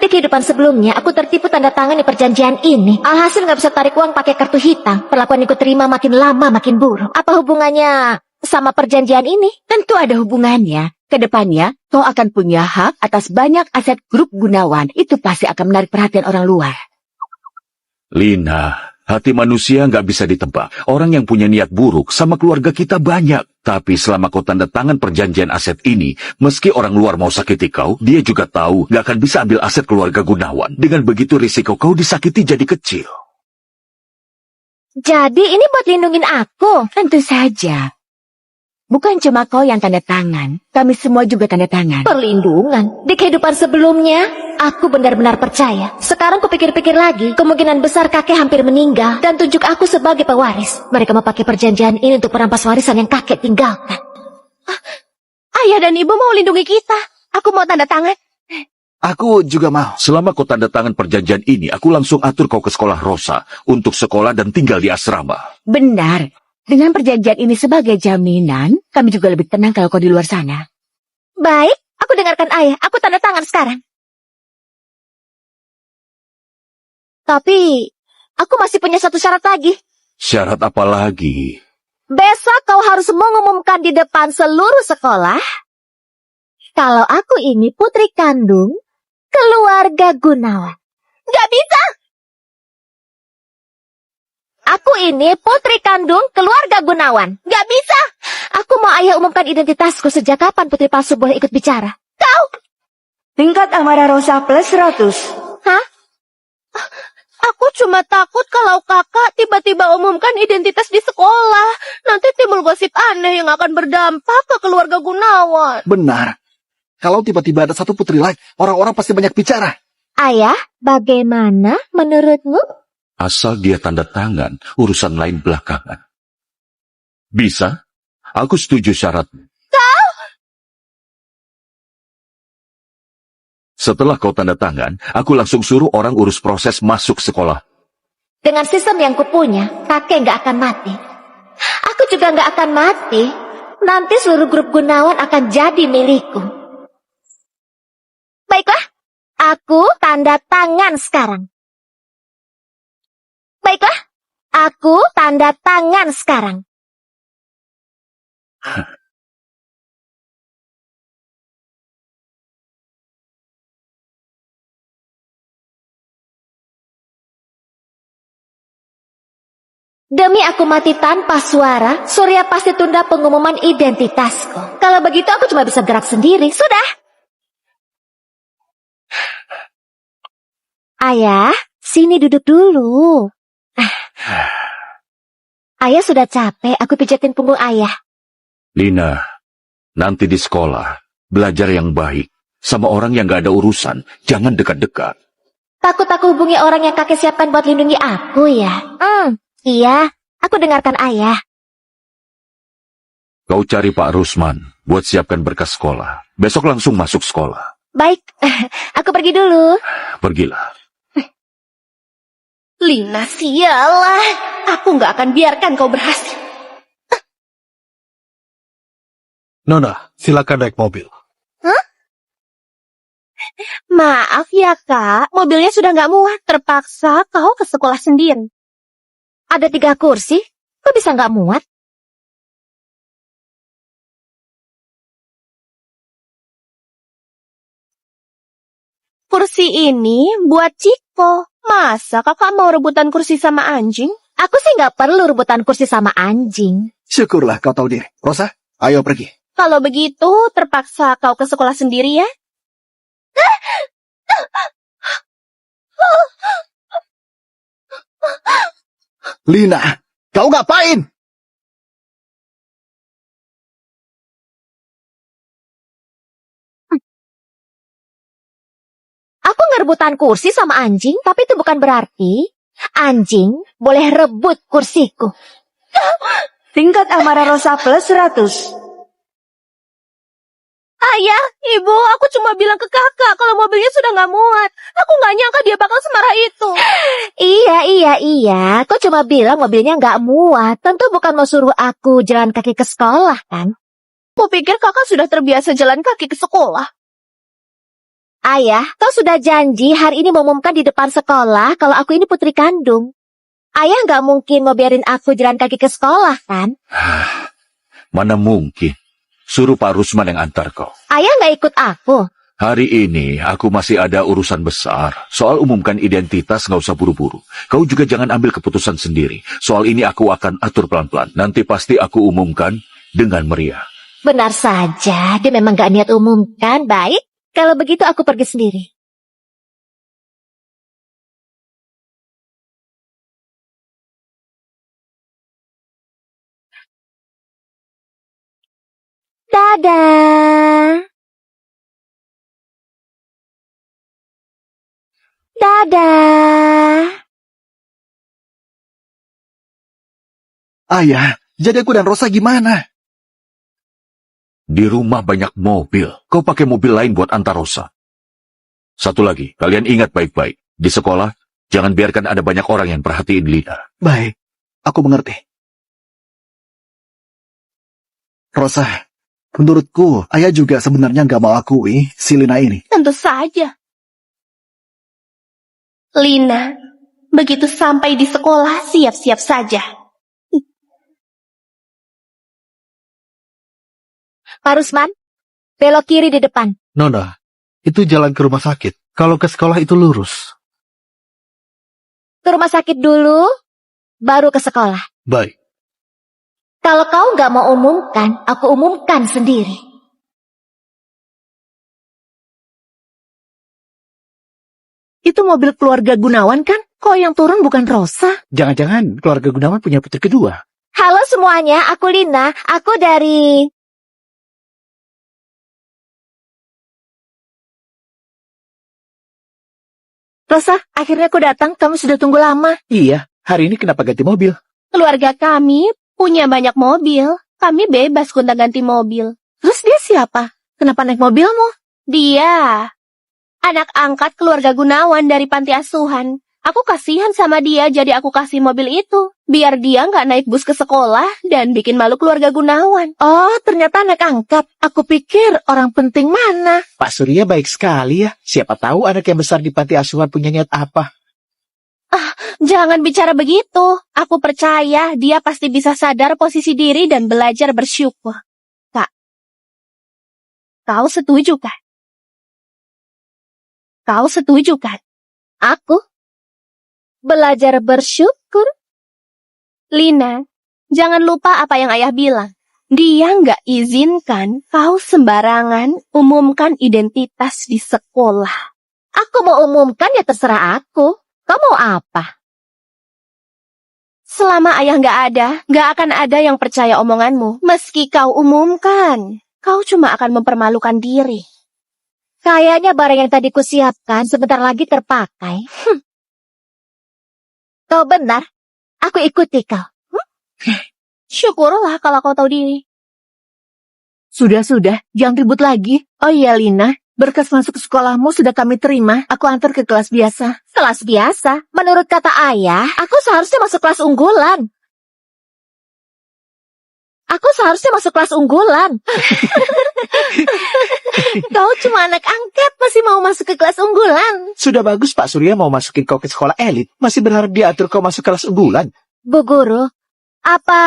Di kehidupan sebelumnya, aku tertipu tanda tangan di perjanjian ini. Alhasil nggak bisa tarik uang pakai kartu hitam. Perlakuan yang terima makin lama makin buruk. Apa hubungannya sama perjanjian ini? Tentu ada hubungannya. Kedepannya, kau akan punya hak atas banyak aset grup Gunawan. Itu pasti akan menarik perhatian orang luar. Lina, hati manusia nggak bisa ditebak. Orang yang punya niat buruk sama keluarga kita banyak. Tapi selama kau tanda tangan perjanjian aset ini, meski orang luar mau sakiti kau, dia juga tahu nggak akan bisa ambil aset keluarga Gunawan. Dengan begitu risiko kau disakiti jadi kecil. Jadi ini buat lindungin aku. Tentu saja. Bukan cuma kau yang tanda tangan, kami semua juga tanda tangan. Perlindungan. Di kehidupan sebelumnya, aku benar-benar percaya. Sekarang kupikir-pikir lagi, kemungkinan besar kakek hampir meninggal dan tunjuk aku sebagai pewaris. Mereka memakai perjanjian ini untuk merampas warisan yang kakek tinggalkan. Ayah dan ibu mau lindungi kita. Aku mau tanda tangan. Aku juga mau. Selama kau tanda tangan perjanjian ini, aku langsung atur kau ke sekolah Rosa untuk sekolah dan tinggal di asrama. Benar. Dengan perjanjian ini sebagai jaminan, kami juga lebih tenang kalau kau di luar sana. Baik, aku dengarkan ayah. Aku tanda tangan sekarang. Tapi, aku masih punya satu syarat lagi. Syarat apa lagi? Besok kau harus mengumumkan di depan seluruh sekolah kalau aku ini putri kandung keluarga Gunawan. Gak bisa! Aku ini putri kandung keluarga Gunawan. Gak bisa. Aku mau ayah umumkan identitasku. Sejak kapan putri palsu boleh ikut bicara? Tingkat amarah Rosa plus 100. Hah? Aku cuma takut kalau kakak tiba-tiba umumkan identitas di sekolah. Nanti timbul gosip aneh yang akan berdampak ke keluarga Gunawan. Benar. Kalau tiba-tiba ada satu putri lain, orang-orang pasti banyak bicara. Ayah, bagaimana menurutmu? Asal dia tanda tangan, urusan lain belakangan. Bisa? Aku setuju syaratmu. Setelah kau tanda tangan, aku langsung suruh orang urus proses masuk sekolah. Dengan sistem yang kupunya, kakek nggak akan mati. Aku juga nggak akan mati. Nanti seluruh grup Gunawan akan jadi milikku. Baiklah, aku tanda tangan sekarang. Baiklah, aku tanda tangan sekarang. Demi aku mati tanpa suara, Surya pasti tunda pengumuman identitasku. Kalau begitu aku cuma bisa gerak sendiri. Sudah. Ayah, sini duduk dulu. Ayah sudah capek, aku pijatin punggung ayah. Lina, nanti di sekolah, belajar yang baik. Sama orang yang gak ada urusan, jangan dekat-dekat. Takut aku hubungi orang yang kakek siapkan buat lindungi aku ya? Iya, aku dengarkan ayah. Kau cari Pak Rusman buat siapkan berkas sekolah. Besok langsung masuk sekolah. Baik, aku pergi dulu. Pergilah. Lina, sialah. Aku nggak akan biarkan kau berhasil. Nona, silakan naik mobil. Maaf ya kak, mobilnya sudah nggak muat. Terpaksa kau ke sekolah sendiri. Ada 3 kursi, kok bisa nggak muat? Kursi ini buat Ciko. Masa kakak mau rebutan kursi sama anjing? Aku sih nggak perlu rebutan kursi sama anjing. Syukurlah kau tahu diri. Rosa, ayo pergi. Kalau begitu, terpaksa kau ke sekolah sendiri ya? Lina, kau ngapain? Aku ngerebutan kursi sama anjing, tapi itu bukan berarti anjing boleh rebut kursiku. Tingkat amarah Rosa plus 100. Ayah, ibu, aku cuma bilang ke kakak kalau mobilnya sudah nggak muat. Aku nggak nyangka dia bakal semarah itu. Iya. Kok cuma bilang mobilnya nggak muat. Tentu bukan mau suruh aku jalan kaki ke sekolah, kan? Kupikir kakak sudah terbiasa jalan kaki ke sekolah. Ayah, kau sudah janji hari ini mengumumkan di depan sekolah kalau aku ini putri kandung. Ayah nggak mungkin mau biarin aku jalan kaki ke sekolah, kan? Mana mungkin. Suruh Pak Rusman yang antar kau. Ayah nggak ikut aku. Hari ini aku masih ada urusan besar. Soal umumkan identitas nggak usah buru-buru. Kau juga jangan ambil keputusan sendiri. Soal ini aku akan atur pelan-pelan. Nanti pasti aku umumkan dengan meriah. Benar saja, dia memang nggak niat umumkan. Baik, kalau begitu aku pergi sendiri. Dadah. Dadah. Ayah, jadi aku dan Rosa gimana? Di rumah banyak mobil. Kau pakai mobil lain buat antar Rosa. Satu lagi, kalian ingat baik-baik. Di sekolah, jangan biarkan ada banyak orang yang perhatiin Lina. Baik, aku mengerti. Rosa, menurutku ayah juga sebenarnya nggak mau akui si Lina ini. Tentu saja. Lina, begitu sampai di sekolah, siap-siap saja. Pak Rusman, belok kiri di depan. Nona, itu jalan ke rumah sakit. Kalau ke sekolah itu lurus. Ke rumah sakit dulu, baru ke sekolah. Baik. Kalau kau nggak mau umumkan, aku umumkan sendiri. Itu mobil keluarga Gunawan kan? Kok yang turun bukan Rosa? Jangan-jangan keluarga Gunawan punya putri kedua. Halo semuanya, aku Lina. Aku dari... Rosa, akhirnya aku datang. Kamu sudah tunggu lama. Iya, hari ini kenapa ganti mobil? Keluarga kami punya banyak mobil. Kami bebas gonta-ganti mobil. Terus dia siapa? Kenapa naik mobilmu? Dia anak angkat keluarga Gunawan dari panti asuhan. Aku kasihan sama dia, jadi aku kasih mobil itu. Biar dia nggak naik bus ke sekolah dan bikin malu keluarga Gunawan. Oh, ternyata anak angkat. Aku pikir orang penting mana. Pak Surya baik sekali ya. Siapa tahu anak yang besar di panti asuhan punya niat apa. Jangan bicara begitu. Aku percaya dia pasti bisa sadar posisi diri dan belajar bersyukur. Kak, kau setuju kan? Kau setuju kan? Aku belajar bersyukur. Lina, jangan lupa apa yang ayah bilang. Dia nggak izinkan kau sembarangan umumkan identitas di sekolah. Aku mau umumkan ya terserah aku. Kau mau apa? Selama ayah nggak ada, nggak akan ada yang percaya omonganmu. Meski kau umumkan, kau cuma akan mempermalukan diri. Kayaknya barang yang tadi kusiapkan sebentar lagi terpakai. Kau benar. Aku ikuti kau. Syukurlah kalau kau tahu diri. Sudah, jangan ribut lagi. Oh iya, Lina. Berkas masuk ke sekolahmu sudah kami terima. Aku antar ke kelas biasa. Kelas biasa. Menurut kata ayah, aku seharusnya masuk kelas unggulan. Aku seharusnya masuk kelas unggulan. Kau cuma anak angkat, masih mau masuk ke kelas unggulan. Sudah bagus Pak Surya mau masukin kau ke sekolah elit. Masih berharap dia atur kau masuk kelas unggulan. Bu Guru, apa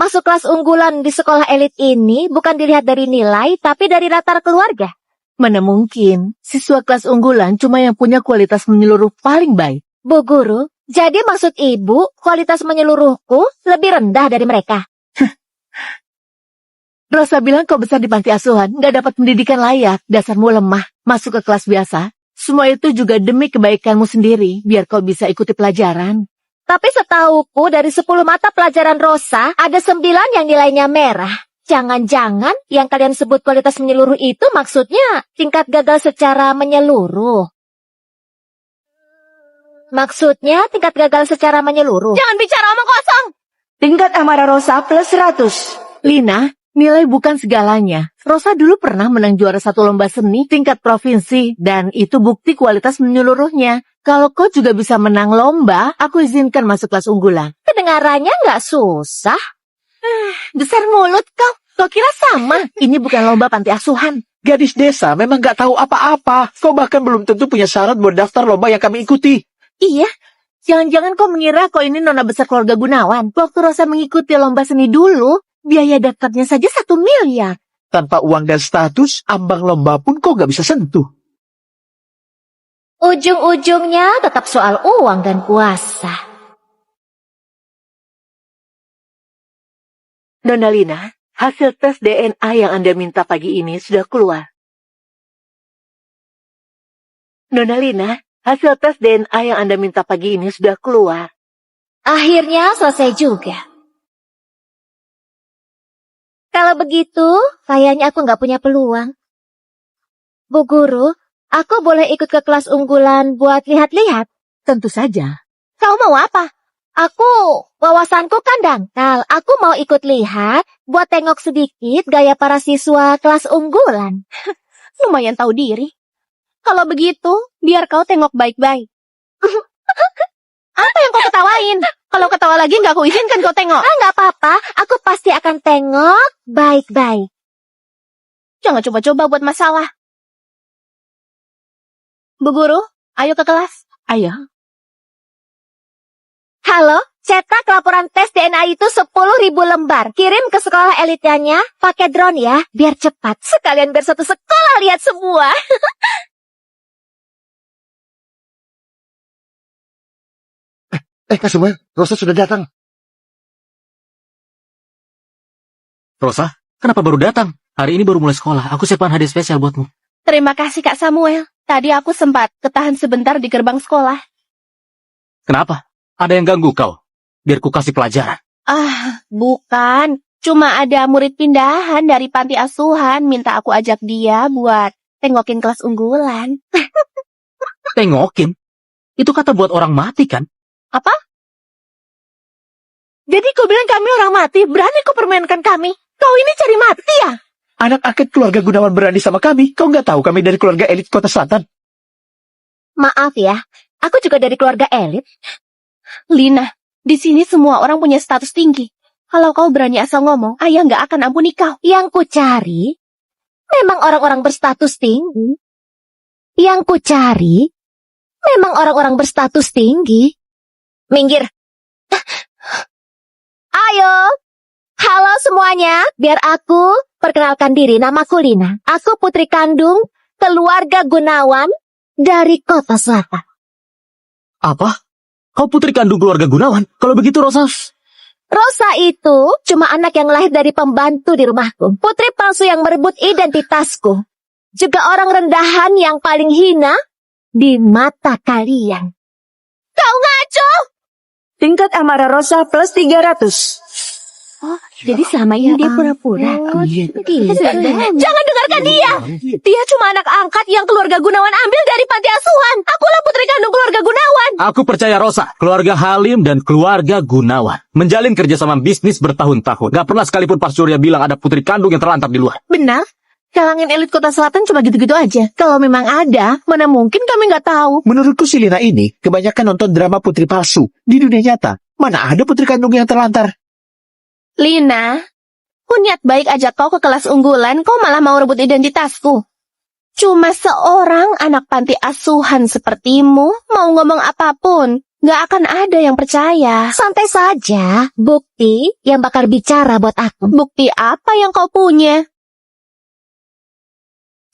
masuk kelas unggulan di sekolah elit ini bukan dilihat dari nilai, tapi dari latar keluarga? Mana mungkin, siswa kelas unggulan cuma yang punya kualitas menyeluruh paling baik. Bu Guru, jadi maksud ibu kualitas menyeluruhku lebih rendah dari mereka? Rosa bilang kau besar di panti asuhan, gak dapat pendidikan layak, dasarmu lemah, masuk ke kelas biasa. Semua itu juga demi kebaikanmu sendiri, biar kau bisa ikuti pelajaran. Tapi setauku dari 10 mata pelajaran Rosa, ada 9 yang nilainya merah. Jangan-jangan yang kalian sebut kualitas menyeluruh itu maksudnya tingkat gagal secara menyeluruh. Maksudnya tingkat gagal secara menyeluruh. Jangan bicara omong kosong. Tingkat amarah Rosa plus 100. Lina, nilai bukan segalanya. Rosa dulu pernah menang juara satu lomba seni tingkat provinsi, dan itu bukti kualitas menyeluruhnya. Kalau kau juga bisa menang lomba, aku izinkan masuk kelas unggulan. Kedengarannya nggak susah. Besar mulut kau. Kau kira sama? Ini bukan lomba panti asuhan. Gadis desa memang gak tahu apa-apa. Kau bahkan belum tentu punya syarat buat daftar lomba yang kami ikuti. Iya. Jangan-jangan kau mengira kau ini nona besar keluarga Gunawan. Waktu Rosa mengikuti lomba seni dulu, biaya daftarnya saja 1 miliar. Tanpa uang dan status, ambang lomba pun kau gak bisa sentuh. Ujung-ujungnya tetap soal uang dan kuasa. Nona Lina, hasil tes DNA yang Anda minta pagi ini sudah keluar. Nona Lina, hasil tes DNA yang Anda minta pagi ini sudah keluar. Akhirnya selesai juga. Kalau begitu, kayaknya aku nggak punya peluang. Bu Guru, aku boleh ikut ke kelas unggulan buat lihat-lihat? Tentu saja. Kau mau apa? Wawasanku kan dangkal. Aku mau ikut lihat buat tengok sedikit gaya para siswa kelas unggulan. Lumayan tahu diri. Kalau begitu, biar kau tengok baik-baik. Apa yang kau ketawain? Kalau ketawa lagi nggak aku izinkan kau tengok. Nggak apa-apa. Aku pasti akan tengok baik-baik. Jangan coba-coba buat masalah. Bu Guru, ayo ke kelas. Ayo. Halo, cetak laporan tes DNA itu 10.000 lembar. Kirim ke sekolah elitnya pakai drone ya, biar cepat. Sekalian biar satu sekolah lihat semua. Kak Samuel, Rosa sudah datang. Rosa, kenapa baru datang? Hari ini baru mulai sekolah. Aku siapkan hadiah spesial buatmu. Terima kasih Kak Samuel. Tadi aku sempat ketahan sebentar di gerbang sekolah. Kenapa? Ada yang ganggu kau? Biar ku kasih pelajaran. Bukan. Cuma ada murid pindahan dari panti asuhan minta aku ajak dia buat tengokin kelas unggulan. Tengokin? Itu kata buat orang mati kan? Apa? Jadi kau bilang kami orang mati, berani kau permainkan kami? Kau ini cari mati ya? Anak angkat keluarga Gunawan berani sama kami. Kau nggak tahu kami dari keluarga elit Kota Selatan. Maaf ya, aku juga dari keluarga elit. Lina, di sini semua orang punya status tinggi. Kalau kau berani asal ngomong, ayah nggak akan ampuni kau. Yang ku cari memang orang-orang berstatus tinggi. Yang ku cari memang orang-orang berstatus tinggi. Minggir. Ayo. Halo semuanya, biar aku perkenalkan diri. Namaku Lina. Aku putri kandung keluarga Gunawan dari Kota Selatan. Apa? Kau putri kandung keluarga Gunawan? Kalau begitu Rosa... Rosa itu cuma anak yang lahir dari pembantu di rumahku. Putri palsu yang merebut identitasku. Juga orang rendahan yang paling hina di mata kalian. Kau ngaco! Tingkat amarah Rosa plus 300. Jadi selama ini dia pura-pura. Jangan dengarkan dia. Dia cuma anak angkat yang keluarga Gunawan ambil dari panti asuhan. Akulah putri kandung keluarga Gunawan. Aku percaya Rosa, keluarga Halim dan keluarga Gunawan menjalin kerjasama bisnis bertahun-tahun. Gak pernah sekalipun Pak Surya bilang ada putri kandung yang terlantar di luar. Benar. Kalangan elit Kota Selatan cuma gitu-gitu aja. Kalau memang ada, mana mungkin kami nggak tahu. Menurutku si Lina ini kebanyakan nonton drama putri palsu. Di dunia nyata, mana ada putri kandung yang terlantar? Lina, ku niat baik ajak kau ke kelas unggulan, kau malah mau rebut identitasku. Cuma seorang anak panti asuhan sepertimu mau ngomong apapun, gak akan ada yang percaya. Santai saja, bukti yang bakal bicara buat aku. Bukti apa yang kau punya?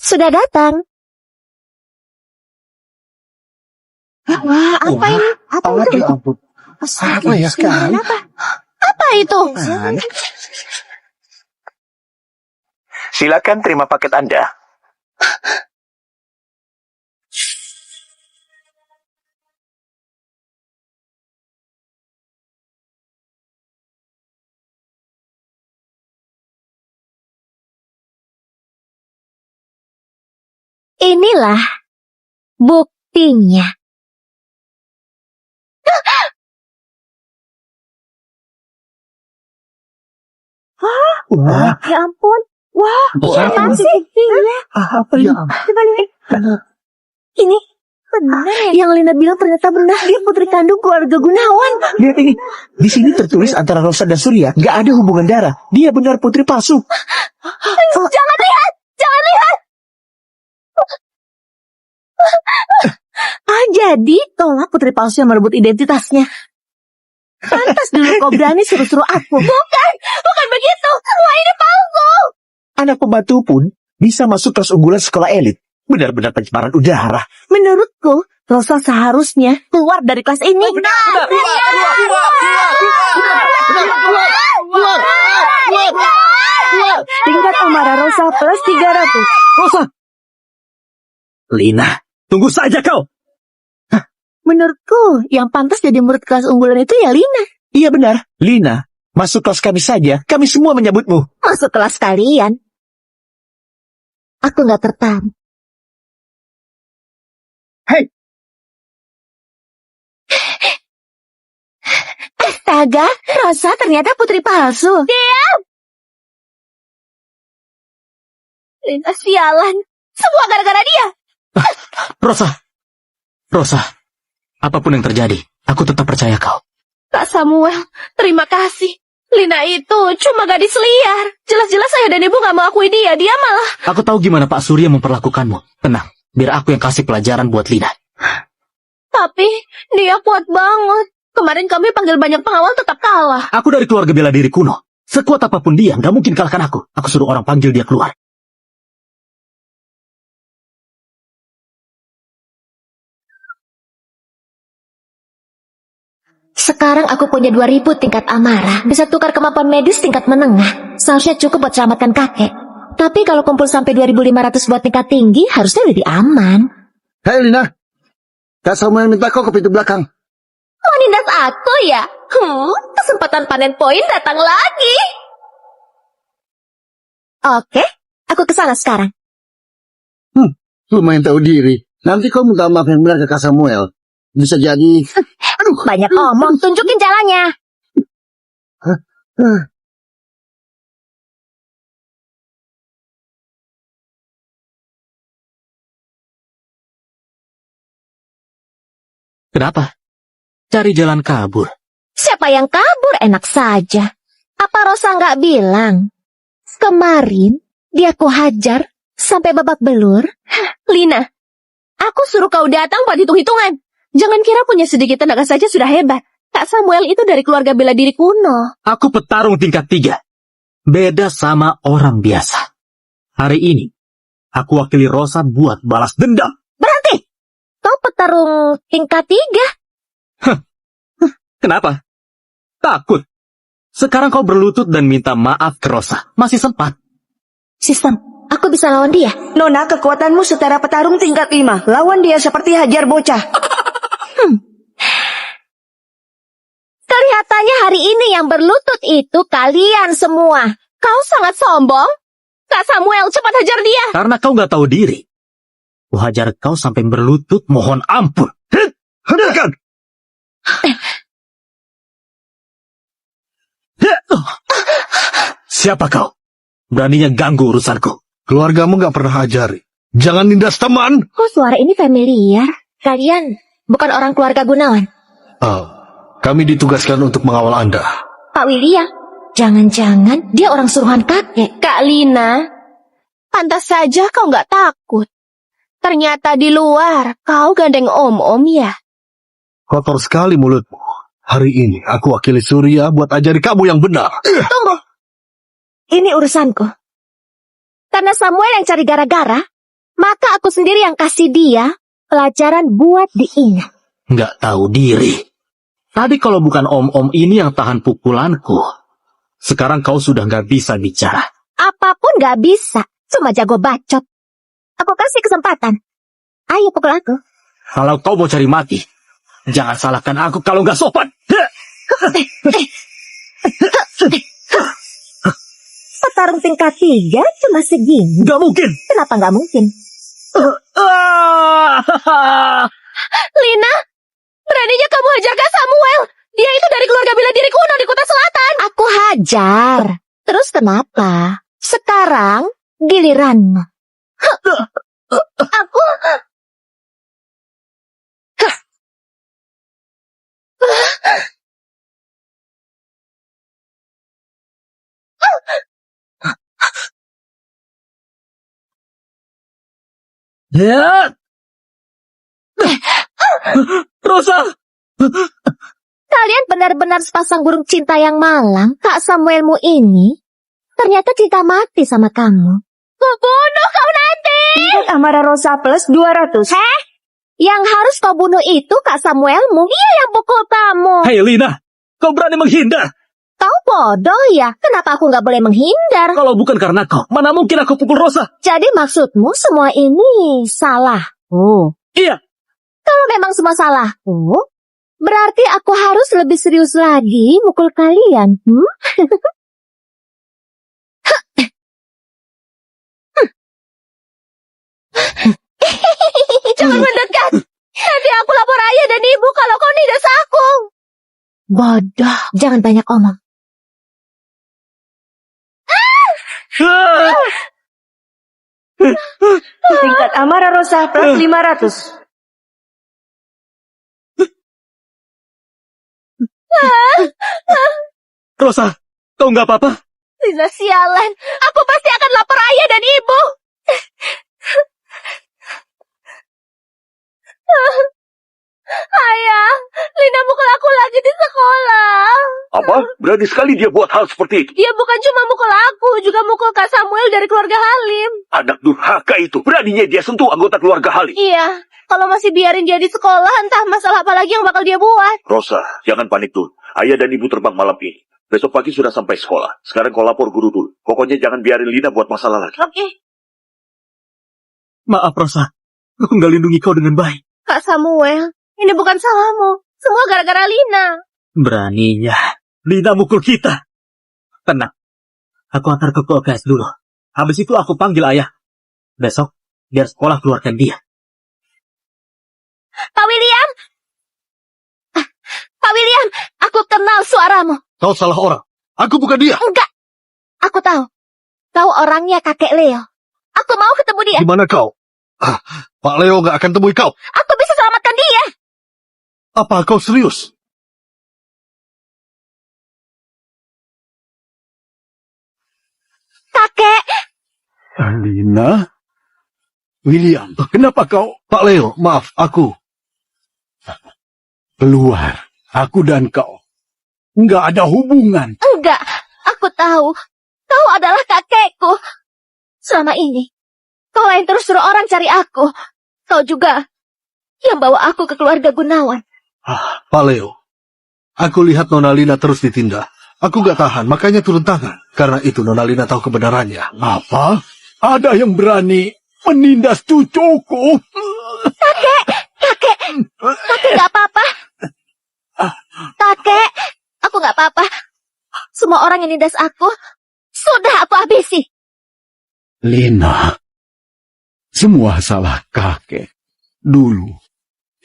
Sudah datang. Wah, apa ini? Apa ya sekali? Apa itu? Silakan terima paket Anda. Inilah buktinya. Wah, Ya ampun. Wah, apa sih? Iya. apa ya? Coba lihat. Ini benar ya? Yang Lina bilang ternyata benar. Dia putri kandung keluarga Gunawan. Lihat ini. Di sini tertulis antara Rosa dan Surya nggak ada hubungan darah. Dia benar putri palsu. Jangan lihat! Jangan lihat! Jadi kaulah putri palsu yang merebut identitasnya. Pantas dulu kau berani suruh-suruh aku. Bukan begitu! Semua ini palsu! Anak pembantu pun bisa masuk kelas unggulan sekolah elit. Benar-benar pencemaran udara. Menurutku, Rosa seharusnya keluar dari kelas ini. Tingkat amarah Rosa plus 300. Rosa! Lina, tunggu saja kau. Menurutku, yang pantas jadi murid kelas unggulan itu ya Lina. Iya benar, Lina. Masuk kelas kami saja, kami semua menyambutmu. Masuk kelas kalian. Aku nggak tertarik. Hei, Astaga, Rosa ternyata putri palsu. Lina sialan. Semua gara-gara dia. Rosa, apapun yang terjadi, aku tetap percaya kau. Kak Samuel, terima kasih. Lina itu cuma gadis liar. Jelas-jelas saya dan ibu gak mengakui dia. Dia malah... Aku tahu gimana Pak Surya memperlakukanmu. Tenang, biar aku yang kasih pelajaran buat Lina. Tapi dia kuat banget. Kemarin kami panggil banyak pengawal tetap kalah. Aku dari keluarga bela diri kuno. Sekuat apapun dia, gak mungkin kalahkan aku. Aku suruh orang panggil dia keluar. Sekarang aku punya 2000 tingkat amarah. Bisa tukar kemampuan medis tingkat menengah. Seharusnya cukup buat selamatkan kakek. Tapi kalau kumpul sampai 2500 buat tingkat tinggi, harusnya lebih aman. Hei Lina, Kak Samuel minta kau ke pintu belakang. Mau nindas aku ya? Kesempatan panen poin datang lagi. Oke, aku kesana sekarang. Lumayan tahu diri. Nanti kau minta maaf yang benar ke Kak Samuel. Bisa jadi... Banyak omong, tunjukin jalannya. Kenapa? Cari jalan kabur. Siapa yang kabur enak saja. Apa Rosa nggak bilang? Kemarin dia ku hajar sampai babak belur. Lina, aku suruh kau datang buat hitung-hitungan. Jangan kira punya sedikit tenaga saja sudah hebat. Kak Samuel itu dari keluarga bela diri kuno. Aku petarung tingkat 3. Beda sama orang biasa. Hari ini, aku wakili Rosa buat balas dendam. Berhenti! Kau petarung tingkat 3. Kenapa? Takut. Sekarang kau berlutut dan minta maaf ke Rosa. Masih sempat. Sistem, aku bisa lawan dia. Nona, kekuatanmu setara petarung tingkat 5. Lawan dia seperti hajar bocah. Kelihatannya hari ini yang berlutut itu kalian semua. Kau sangat sombong. Kak Samuel, cepat hajar dia. Karena kau nggak tahu diri. Ku hajar kau sampai berlutut, mohon ampun. Hentikan! Siapa kau? Beraninya ganggu urusanku. Keluargamu nggak pernah ajari. Jangan nindas teman. Kok suara ini familiar? Kalian bukan orang keluarga Gunawan. Kami ditugaskan untuk mengawal Anda. Pak William, jangan-jangan dia orang suruhan kakek. Kak Lina, pantas saja kau nggak takut. Ternyata di luar kau gandeng om-om ya. Kotor sekali mulutmu. Hari ini aku wakili Surya buat ajari kamu yang benar. Tunggu. Ini urusanku. Karena Samuel yang cari gara-gara, maka aku sendiri yang kasih dia pelajaran buat diingat. Nggak tahu diri. Tadi kalau bukan om-om ini yang tahan pukulanku, sekarang kau sudah nggak bisa bicara. Apapun nggak bisa, cuma jago bacot. Aku kasih kesempatan. Ayo pukul aku. Kalau kau mau cari mati, jangan salahkan aku kalau nggak sopan. Petarung tingkat 3 cuma segini. Nggak mungkin. Kenapa nggak mungkin? Lina, beraninya kamu hajar Kak Samuel. Dia itu dari keluarga bela diri kuno di Kota Selatan. Aku hajar. Terus kenapa? Sekarang giliranmu. Aku... Ya. Rosa. Kalian benar-benar sepasang burung cinta yang malang. Kak Samuelmu ini ternyata cinta mati sama kamu. Kubunuh kau nanti. Tingkat amarah Rosa plus 200. Yang harus kau bunuh itu Kak Samuelmu. Dia yang pukul kamu. Hei Lina, kau berani menghindar. Kau bodoh ya. Kenapa aku nggak boleh menghindar? Kalau bukan karena kau, mana mungkin aku pukul Rosa? Jadi maksudmu semua ini salahku? Iya. Kalau memang semua salahku, berarti aku harus lebih serius lagi mukul kalian. Jangan mendekat. Nanti aku lapor ayah dan ibu kalau kau nindas aku. Bodoh, jangan banyak omong. Tingkat amarah Rosa plus 500. Rosa, kau nggak apa-apa? Lina sialan. Aku pasti akan lapor ayah dan ibu. Ayah, Lina mukul aku lagi di sekolah. Apa? Berani sekali dia buat hal seperti itu. Dia bukan cuma mukul aku, juga mukul Kak Samuel dari keluarga Halim. Anak durhaka itu. Beraninya dia sentuh anggota keluarga Halim. Iya, kalau masih biarin dia di sekolah, entah masalah apa lagi yang bakal dia buat. Rosa, jangan panik dulu. Ayah dan ibu terbang malam ini. Besok pagi sudah sampai sekolah. Sekarang kau lapor guru dulu. Pokoknya jangan biarin Lina buat masalah lagi. Oke. Maaf, Rosa. Aku nggak lindungi kau dengan baik. Kak Samuel, ini bukan salahmu. Semua gara-gara Lina. Beraninya. Lina mukul kita. Tenang. Aku antar ke UKS dulu. Habis itu aku panggil ayah. Besok, biar sekolah keluarkan dia. Pak William! Pak William, aku kenal suaramu. Kau salah orang. Aku bukan dia. Enggak. Aku tahu. Kau orangnya kakek Leo. Aku mau ketemu dia. Di mana kau? Pak Leo nggak akan temui kau. Aku bisa selamatkan dia. Apa kau serius? Kakek. Lina? William, kenapa kau Pak Leo, maaf, aku. keluar? Aku dan kau nggak ada hubungan. Enggak. Aku tahu. Kau adalah kakekku. Selama ini, kau yang terus suruh orang cari aku. Kau juga yang bawa aku ke keluarga Gunawan. Pak Leo, aku lihat Nona Lina terus ditindak. Aku gak tahan, makanya turun tangan. Karena itu Nona Lina tahu kebenarannya. Apa? Ada yang berani menindas cucuku? Kakek gak apa-apa. Kakek, aku gak apa-apa. Semua orang yang nindas aku, sudah aku habisi. Lina, semua salah kakek. Dulu,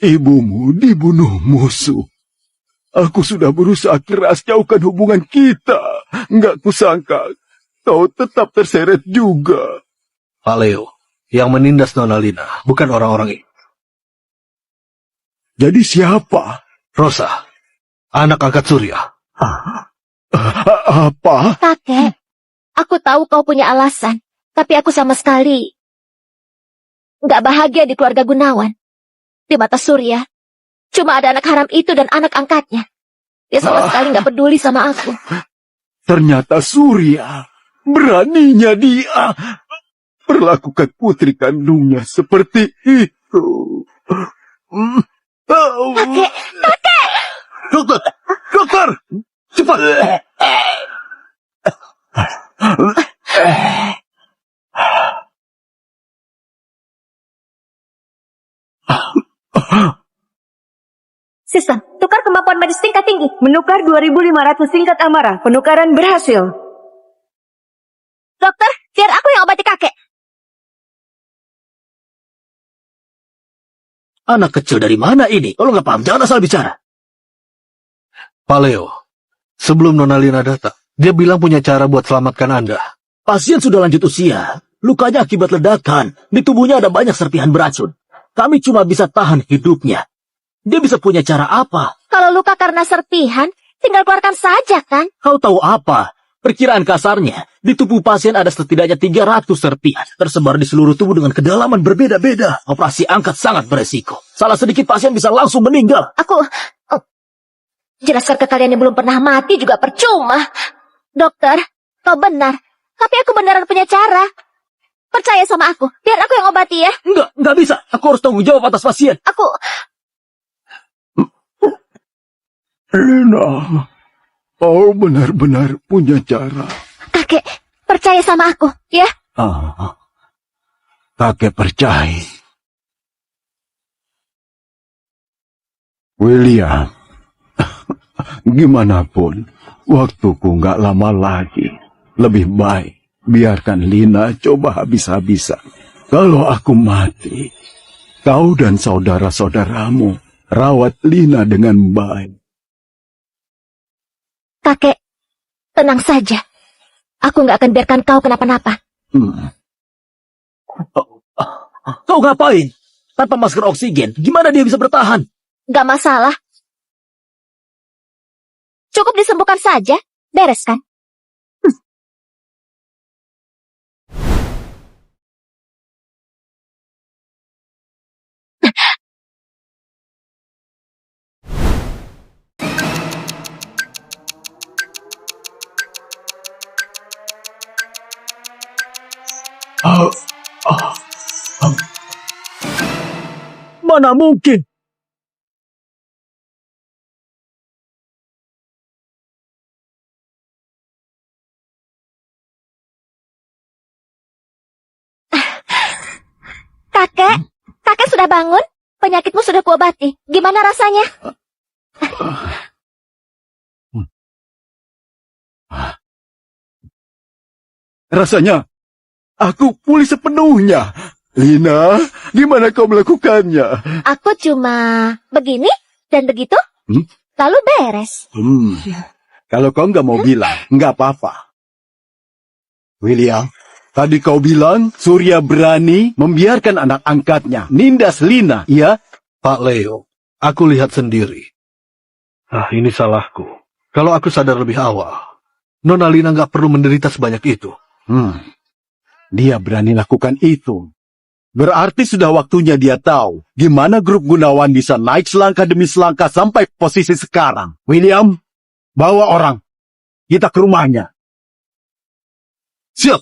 ibumu dibunuh musuh. Aku sudah berusaha keras jauhkan hubungan kita. Nggak kusangka kau tetap terseret juga. Pak Leo, yang menindas Nona Lina bukan orang-orang ini. Jadi siapa? Rosa, anak angkat Surya. Apa? Kakek, aku tahu kau punya alasan. Tapi aku sama sekali nggak bahagia di keluarga Gunawan. Di mata Surya, cuma ada anak haram itu dan anak angkatnya. Dia sama sekali nggak peduli sama aku. Ternyata Surya, beraninya dia perlakukan putri kandungnya seperti itu. Kakek, Dokter! Dokter! Cepat! Sistem, tukar kemampuan medis tingkat tinggi. Menukar 2.500 tingkat amarah. Penukaran berhasil. dokter, biar aku yang obati kakek. Anak kecil dari mana ini? Kalau nggak paham, jangan asal bicara. Pak Leo, sebelum Nona Lina datang, dia bilang punya cara buat selamatkan Anda. Pasien sudah lanjut usia. Lukanya akibat ledakan. Di tubuhnya ada banyak serpihan beracun. Kami cuma bisa tahan hidupnya. Dia bisa punya cara apa? Kalau luka karena serpihan, tinggal keluarkan saja kan? Kau tahu apa? Perkiraan kasarnya, di tubuh pasien ada setidaknya 300 serpihan. Tersebar di seluruh tubuh dengan kedalaman berbeda-beda. Operasi angkat sangat beresiko. Salah sedikit pasien bisa langsung meninggal. Jelaskan ke kalian yang belum pernah mati juga percuma. Dokter, kau benar. Tapi aku beneran punya cara. Percaya sama aku. Biar aku yang obati ya. Enggak bisa. Aku harus tanggung jawab atas pasien. Lina, kau benar-benar punya cara. Kakek, percaya sama aku, ya? Kakek percaya. William, gimana pun, waktuku nggak lama lagi. Lebih baik, biarkan Lina coba habis-habisan. Kalau aku mati, kau dan saudara-saudaramu rawat Lina dengan baik. Kakek, tenang saja. Aku nggak akan biarkan kau kenapa-napa. Kau ngapain? Tanpa masker oksigen, gimana dia bisa bertahan? Gak masalah. Cukup disembuhkan saja, beres kan? Mana mungkin? Kakek sudah bangun? Penyakitmu sudah kuobati. Gimana rasanya? Rasanya, aku pulih sepenuhnya. Lina, gimana kau melakukannya? Aku cuma begini dan begitu, lalu beres. Kalau kau nggak mau bilang, nggak apa-apa. William, tadi kau bilang Surya berani membiarkan anak angkatnya nindas Lina, iya? Pak Leo, aku lihat sendiri. Ini salahku. Kalau aku sadar lebih awal, Nona Lina nggak perlu menderita sebanyak itu. Dia berani lakukan itu. Berarti sudah waktunya dia tahu gimana grup Gunawan bisa naik selangkah demi selangkah sampai posisi sekarang. William, bawa orang. Kita ke rumahnya. Siap.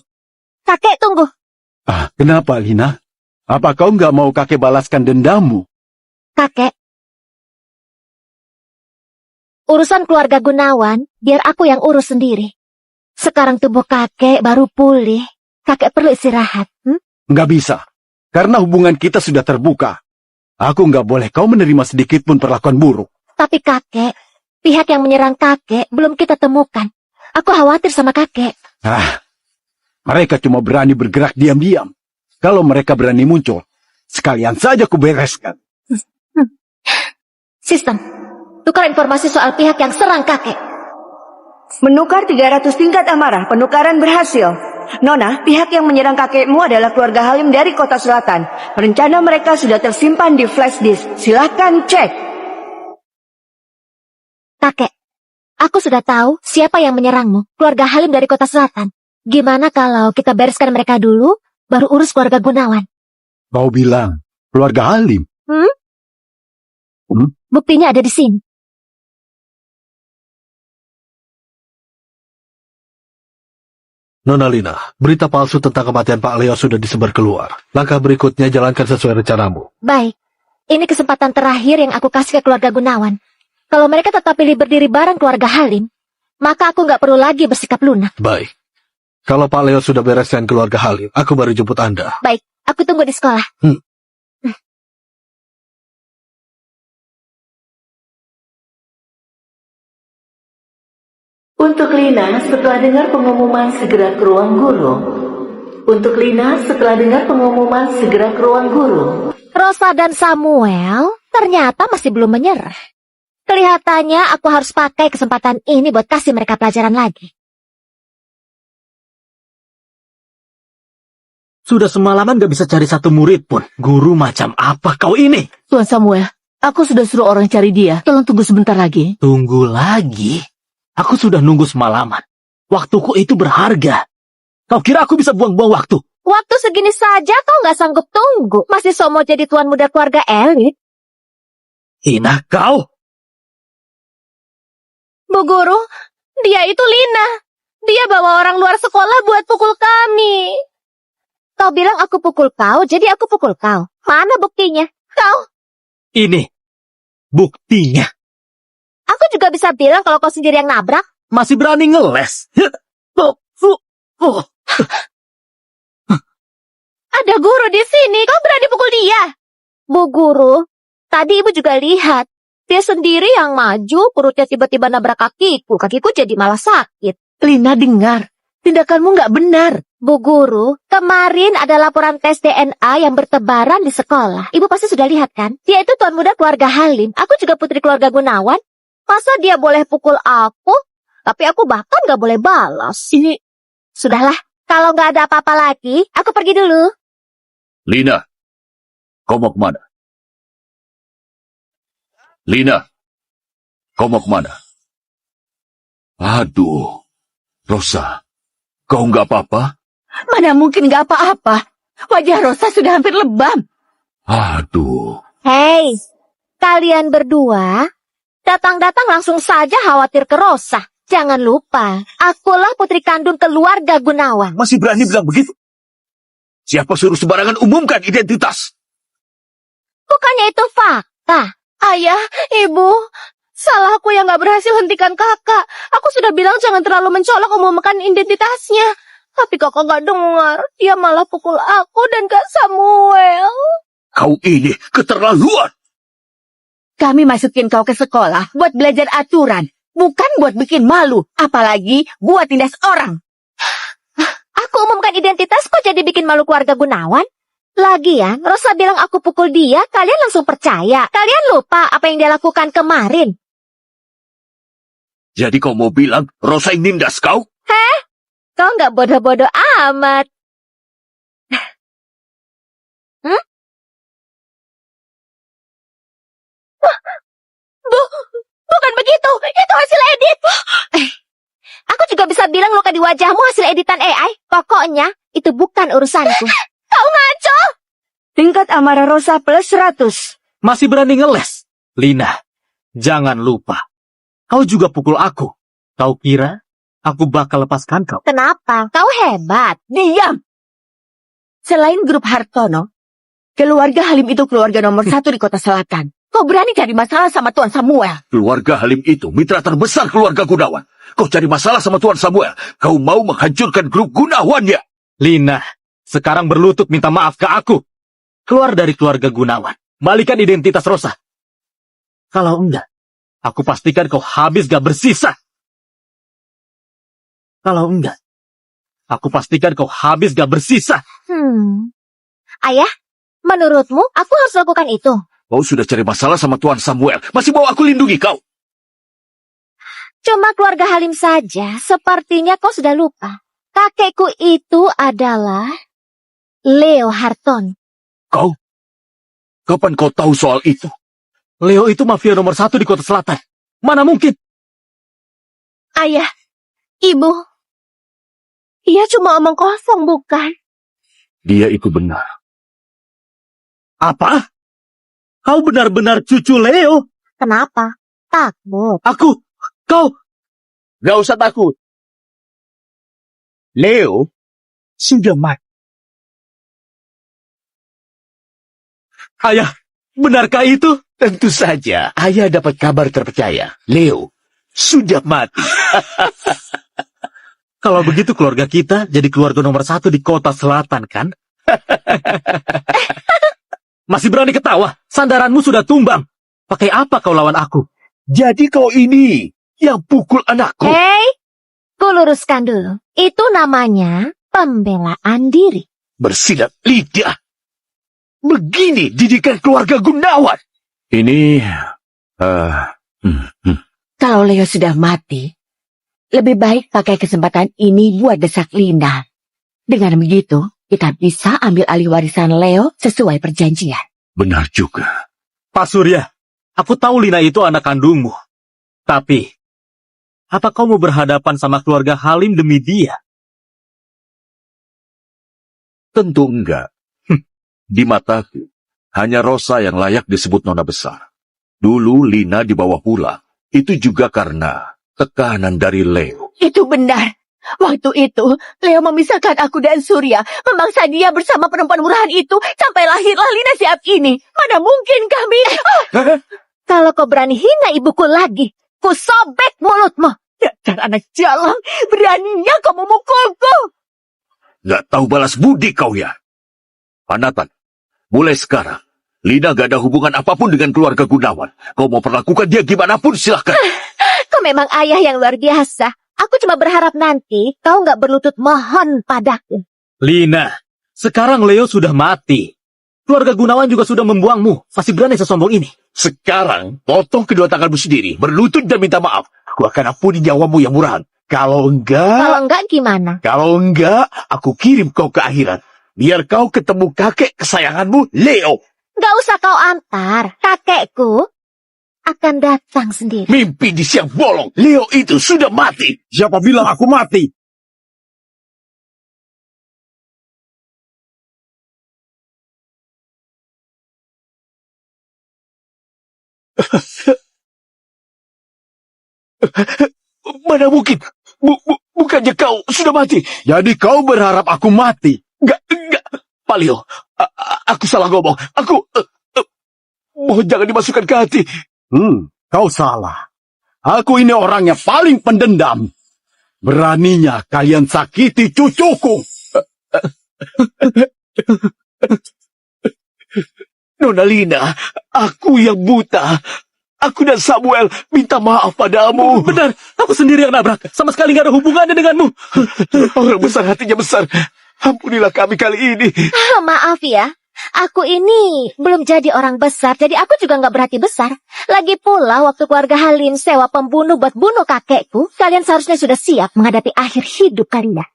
Kakek, tunggu. Kenapa, Lina? Apa kau nggak mau kakek balaskan dendammu? Kakek. Urusan keluarga Gunawan, biar aku yang urus sendiri. Sekarang tubuh kakek baru pulih. Kakek perlu istirahat. Nggak bisa. Karena hubungan kita sudah terbuka. Aku nggak boleh kau menerima sedikit pun perlakuan buruk. Tapi kakek, pihak yang menyerang kakek belum kita temukan. Aku khawatir sama kakek. Mereka cuma berani bergerak diam-diam. Kalau mereka berani muncul, sekalian saja kubereskan. Sistem, tukar informasi soal pihak yang serang kakek. Menukar 300 tingkat amarah, penukaran berhasil. Nona, pihak yang menyerang kakekmu adalah keluarga Halim dari Kota Selatan. Rencana mereka sudah tersimpan di flash disk. Silahkan cek. Kakek, aku sudah tahu siapa yang menyerangmu. Keluarga Halim dari Kota Selatan. Gimana kalau kita bereskan mereka dulu, baru urus keluarga Gunawan? Kau bilang, keluarga Halim? Buktinya ada di sini. Nona Lina, berita palsu tentang kematian Pak Leo sudah disebar keluar. Langkah berikutnya jalankan sesuai rencanamu. Baik, ini kesempatan terakhir yang aku kasih ke keluarga Gunawan. Kalau mereka tetap pilih berdiri bareng keluarga Halim, maka aku nggak perlu lagi bersikap lunak. Baik. Kalau Pak Leo sudah beres dengan keluarga Halim, aku baru jemput Anda. Baik, aku tunggu di sekolah. Untuk Lina, setelah dengar pengumuman segera ke ruang guru. Untuk Lina, setelah dengar pengumuman segera ke ruang guru. Rosa dan Samuel ternyata masih belum menyerah. Kelihatannya aku harus pakai kesempatan ini buat kasih mereka pelajaran lagi. Sudah semalaman gak bisa cari satu murid pun. Guru macam apa kau ini? Tuan Samuel, aku sudah suruh orang cari dia. Tolong tunggu sebentar lagi. Tunggu lagi? Aku sudah nunggu semalaman. Waktuku itu berharga. Kau kira aku bisa buang-buang waktu? Waktu segini saja kau nggak sanggup tunggu. Masih mau jadi tuan muda keluarga elit. Hina kau. Bu Guru, dia itu Lina. Dia bawa orang luar sekolah buat pukul kami. Kau bilang aku pukul kau, jadi aku pukul kau. Mana buktinya? Kau. Ini buktinya. Aku juga bisa bilang kalau kau sendiri yang nabrak. Masih berani ngeles. Ada guru di sini, kau berani pukul dia? Bu Guru, tadi ibu juga lihat. Dia sendiri yang maju, perutnya tiba-tiba nabrak kakiku. Kakiku jadi malah sakit. Lina, dengar. Tindakanmu nggak benar. Bu Guru, kemarin ada laporan tes DNA yang bertebaran di sekolah. Ibu pasti sudah lihat kan? Dia itu tuan muda keluarga Halim. Aku juga putri keluarga Gunawan. Masa dia boleh pukul aku? Tapi aku bahkan nggak boleh balas. Ini... Sudahlah, kalau nggak ada apa-apa lagi, aku pergi dulu. Lina, kau mau kemana? Lina, kau mau kemana? Aduh, Rosa, kau nggak apa-apa? Mana mungkin nggak apa-apa. Wajah Rosa sudah hampir lebam. Aduh. Hei, kalian berdua datang-datang langsung saja khawatir ke Rosa. Jangan lupa, akulah putri kandung keluarga Gunawan. Masih berani bilang begitu? Siapa suruh sembarangan umumkan identitas? Bukannya itu fakta. Ayah, ibu, salah aku yang gak berhasil hentikan kakak. Aku sudah bilang jangan terlalu mencolok umumkan identitasnya. Tapi kakak gak dengar. Dia malah pukul aku dan Kak Samuel. Kau ini keterlaluan. Kami masukin kau ke sekolah buat belajar aturan, bukan buat bikin malu, apalagi buat tindas orang. Aku umumkan identitas kok jadi bikin malu keluarga Gunawan? Lagian, Rosa bilang aku pukul dia, kalian langsung percaya. Kalian lupa apa yang dia lakukan kemarin. Jadi kau mau bilang Rosa yang nindas kau? Kau nggak bodoh-bodoh amat. Bukan begitu, itu hasil edit. Aku juga bisa bilang luka di wajahmu hasil editan AI. Pokoknya, itu bukan urusanku. Kau ngaco. Tingkat amarah Rosa plus 100. Masih berani ngeles? Lina, jangan lupa. Kau juga pukul aku. Kau kira aku bakal lepaskan kau? Kenapa? Kau hebat. Diam! Selain grup Hartono, keluarga Halim itu keluarga nomor 1 di Kota Selatan. Kau berani cari masalah sama Tuan Samuel? Keluarga Halim itu mitra terbesar keluarga Gunawan. Kau cari masalah sama Tuan Samuel. Kau mau menghancurkan grup Gunawan ya? Lina, sekarang berlutut minta maaf ke aku. Keluar dari keluarga Gunawan. Balikan identitas Rosa. Kalau enggak, aku pastikan kau habis gak bersisa. Kalau enggak, aku pastikan kau habis gak bersisa. Ayah, menurutmu aku harus lakukan itu? Kau sudah cari masalah sama Tuan Samuel. Masih mau aku lindungi kau? Cuma keluarga Halim saja. Sepertinya kau sudah lupa. Kakekku itu adalah Leo Harton. Kau? Kapan kau tahu soal itu? Leo itu mafia nomor 1 di Kota Selatan. Mana mungkin? Ayah, ibu. Ia cuma omong kosong, bukan? Dia itu benar. Apa? Kau benar-benar cucu Leo? Kenapa? Takut. Kau... Gak usah takut. Leo sudah mati. Ayah, benarkah itu? Tentu saja, ayah dapat kabar terpercaya. Leo sudah mati. Kalau begitu keluarga kita jadi keluarga nomor 1 di Kota Selatan, kan? Masih berani ketawa? Sandaranmu sudah tumbang. Pakai apa kau lawan aku? Jadi kau ini yang pukul anakku. Hei, ku luruskan dulu. Itu namanya pembelaan diri. Bersilat lidah. Begini didikan keluarga Gunawan. Ini... Kalau Leo sudah mati, lebih baik pakai kesempatan ini buat desak Lina. Dengan begitu, kita bisa ambil alih warisan Leo sesuai perjanjian. Benar juga. Pak Surya, aku tahu Lina itu anak kandungmu. Tapi, apa kau mau berhadapan sama keluarga Halim demi dia? Tentu enggak. Di mataku, hanya Rosa yang layak disebut nona besar. Dulu Lina dibawa pulang. Itu juga karena tekanan dari Leo. Itu benar. Waktu itu, Leo memisahkan aku dan Surya, memaksa dia bersama perempuan murahan itu, sampai lahirlah Lina siap ini. Mana mungkin kami... Kalau kau berani hina ibuku lagi, ku sobek mulutmu. Dasar anak jalang, beraninya kau memukulku. Gak tahu balas budi kau ya. Panatan, mulai sekarang, Lina gak ada hubungan apapun dengan keluarga Gunawan. Kau mau perlakukan dia gimana pun silahkan. Kau memang ayah yang luar biasa. Aku cuma berharap nanti kau nggak berlutut mohon padaku. Lina, sekarang Leo sudah mati. Keluarga Gunawan juga sudah membuangmu. Masih berani sesombong ini. Sekarang, potong kedua tanganmu sendiri, berlutut dan minta maaf. Aku akan ampuni nyawamu yang murahan. Kalau enggak, Gimana? Kalau enggak, aku kirim kau ke akhirat. Biar kau ketemu kakek kesayanganmu, Leo. Gak usah kau antar. Kakekku akan datang sendiri. Mimpi di siang bolong. Leo itu sudah mati. Siapa bilang aku mati? Mana mungkin? Bukannya kau sudah mati? Jadi kau berharap aku mati? Enggak. Pak Leo, aku salah ngomong. Mohon jangan dimasukkan ke hati. Kau salah. Aku ini orang yang paling pendendam. Beraninya kalian sakiti cucuku. Nona Lina, aku yang buta. Aku dan Samuel minta maaf padamu. Benar, aku sendiri yang nabrak. Sama sekali nggak ada hubungannya denganmu. Orang besar hatinya besar. Ampunilah kami kali ini. Maaf ya, aku ini belum jadi orang besar, jadi aku juga nggak berhati besar. Lagi pula waktu keluarga Halim sewa pembunuh buat bunuh kakekku, kalian seharusnya sudah siap menghadapi akhir hidup kalian.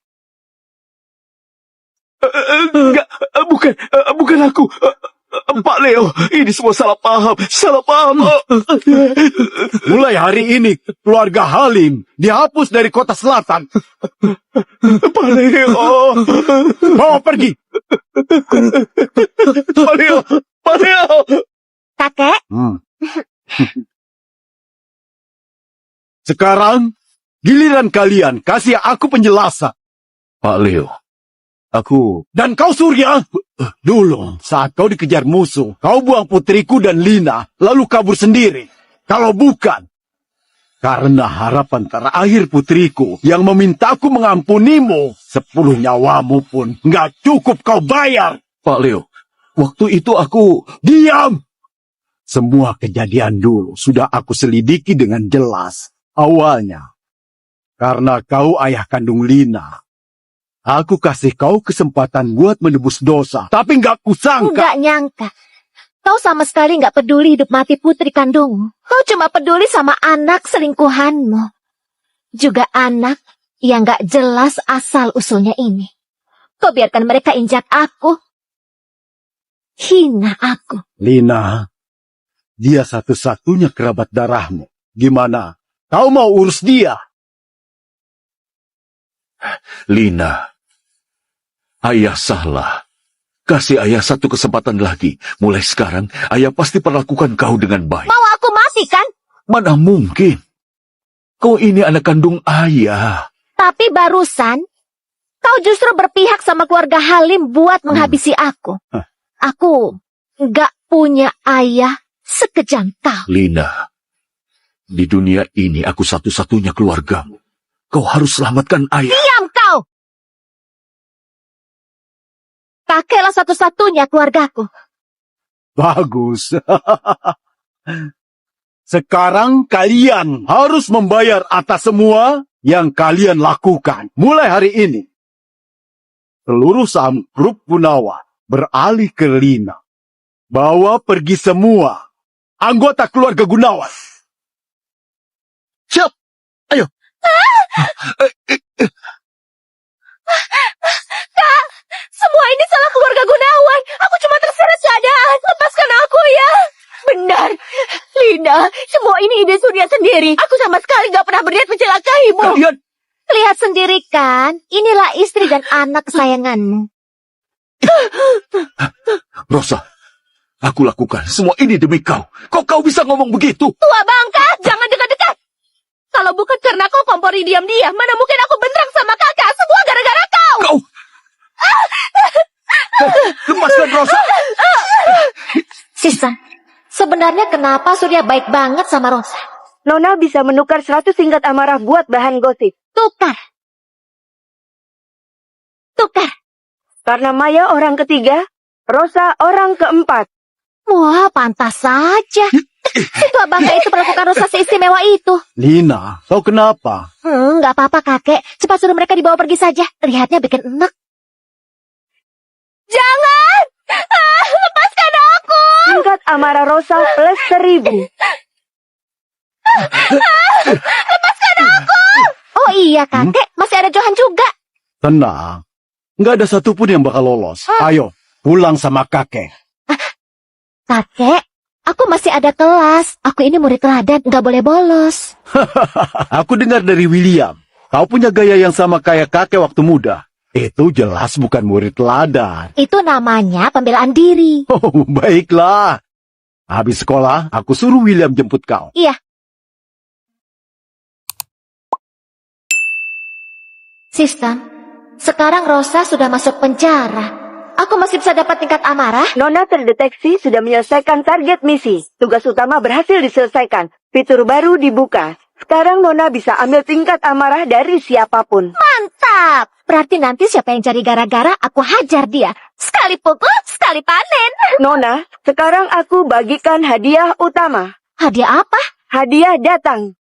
Enggak, bukan aku. Pak Leo, ini semua salah paham. Mulai hari ini, keluarga Halim dihapus dari kota selatan. Pak Leo. Bawa pergi. Pak Leo. Kakek? Sekarang, giliran kalian kasih aku penjelasan. Pak Leo, aku... Dan kau Surya, dulu saat kau dikejar musuh, kau buang putriku dan Lina, lalu kabur sendiri. Kalau bukan, karena harapan terakhir putriku yang memintaku mengampunimu, 10 nyawamu pun nggak cukup kau bayar. Pak Leo, waktu itu aku... Diam! Semua kejadian dulu sudah aku selidiki dengan jelas. Awalnya, karena kau ayah kandung Lina, aku kasih kau kesempatan buat menebus dosa, tapi nggak kusangka. Nggak nyangka. Kau sama sekali nggak peduli hidup mati putri kandungmu. Kau cuma peduli sama anak selingkuhanmu. Juga anak yang nggak jelas asal-usulnya ini. Kau biarkan mereka injak aku. Hina aku. Lina, dia satu-satunya kerabat darahmu. Gimana? Kau mau urus dia? Lina, ayah salah. Kasih ayah satu kesempatan lagi. Mulai sekarang, ayah pasti perlakukan kau dengan baik. Mau aku mati kan? Mana mungkin? Kau ini anak kandung ayah. Tapi barusan, kau justru berpihak sama keluarga Halim buat menghabisi aku. Aku nggak punya ayah sekejam kau. Lina, di dunia ini aku satu-satunya keluargamu. Kau harus selamatkan ayah. Diam kau! Kakeklah satu-satunya keluargaku. Bagus. Sekarang kalian harus membayar atas semua yang kalian lakukan. Mulai hari ini, seluruh saham grup Gunawan beralih ke Lina. Bawa pergi semua anggota keluarga Gunawan. Siap. Ayo. Kak, semua ini salah keluarga Gunawan. Aku cuma terseret keadaan. Lepaskan aku ya. Benar. Lina, semua ini ide Surya sendiri. Aku sama sekali gak pernah berniat mencelakaimu. Kalian... Lihat sendiri kan, inilah istri dan anak kesayanganmu. Rosa, aku lakukan semua ini demi kau. Kok kau bisa ngomong begitu? Tua bangka, jangan dekat-dekat. Kalau bukan karena kau kompori diam-diam, mana mungkin aku bentrok sama kakak. Semua gara-gara kau. Kau... Lepaskan Rosa. Sisa, sebenarnya kenapa Surya baik banget sama Rosa? Nona bisa menukar 100 tingkat amarah buat bahan gosip. Tukar. Karena Maya orang ketiga, Rosa orang keempat. Wah, pantas saja. Si tua bangka itu melakukan Rosa seistimewa itu. Lina, kau kenapa? Nggak apa-apa kakek. Cepat suruh mereka dibawa pergi saja. Lihatnya bikin enak. Jangan! Lepaskan aku! Tingkat amarah Rosa plus 1000. Lepaskan aku! Oh iya kakek, masih ada Johan juga. Tenang, nggak ada satupun yang bakal lolos. Ayo, pulang sama kakek. Kakek, aku masih ada kelas. Aku ini murid teladan, nggak boleh bolos. Aku dengar dari William, kau punya gaya yang sama kayak kakek waktu muda. Itu jelas bukan murid teladan. Itu namanya pembelaan diri. Oh, baiklah. Habis sekolah, aku suruh William jemput kau. Iya. Sistem, sekarang Rosa sudah masuk penjara. aku masih bisa dapat tingkat amarah? Nona terdeteksi sudah menyelesaikan target misi. Tugas utama berhasil diselesaikan. Fitur baru dibuka. Sekarang Nona bisa ambil tingkat amarah dari siapapun. Mantap! Berarti nanti siapa yang cari gara-gara, aku hajar dia. Sekali pukul, sekali panen. Nona, sekarang aku bagikan hadiah utama. Hadiah apa? Hadiah datang.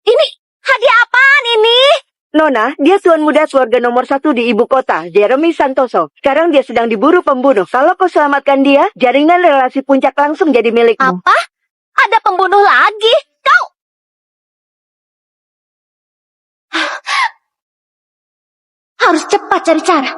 Ini hadiah apaan ini? Nona, dia tuan muda keluarga nomor 1 di ibu kota, Jeremy Santoso. Sekarang dia sedang diburu pembunuh. Kalau kau selamatkan dia, jaringan relasi puncak langsung jadi milikmu. Apa? Ada pembunuh lagi? Kau... Harus cepat cari cara.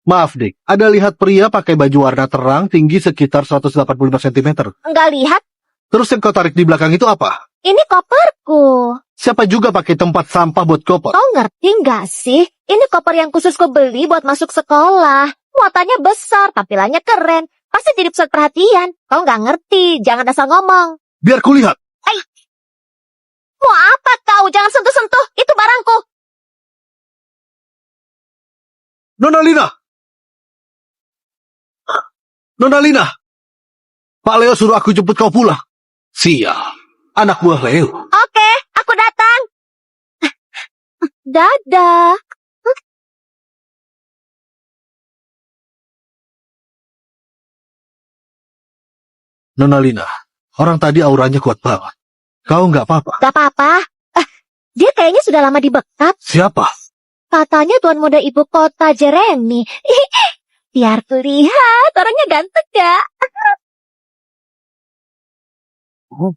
Maaf, Dik. Ada lihat pria pakai baju warna terang tinggi sekitar 185 cm. Enggak lihat? Terus yang kau tarik di belakang itu apa? Ini koperku. Siapa juga pakai tempat sampah buat koper? Kau ngerti nggak sih? Ini koper yang khusus kau beli buat masuk sekolah. Muatannya besar, tampilannya keren. Pasti jadi pusat perhatian. Kau nggak ngerti, jangan asal ngomong. Biar kulihat. Mau apa kau? Jangan sentuh-sentuh. Itu barangku. Nona Lina! Nona Lina! Pak Leo suruh aku jemput kau pulang. Sial, anak buah Leo. Oke, aku datang. Dadah. Nona Lina, orang tadi auranya kuat banget. Kau nggak apa-apa? Gak apa-apa. Dia kayaknya sudah lama dibekap. Siapa? Katanya tuan muda ibu kota Jeremy. Biar kulihat, orangnya ganteng gak? Oh.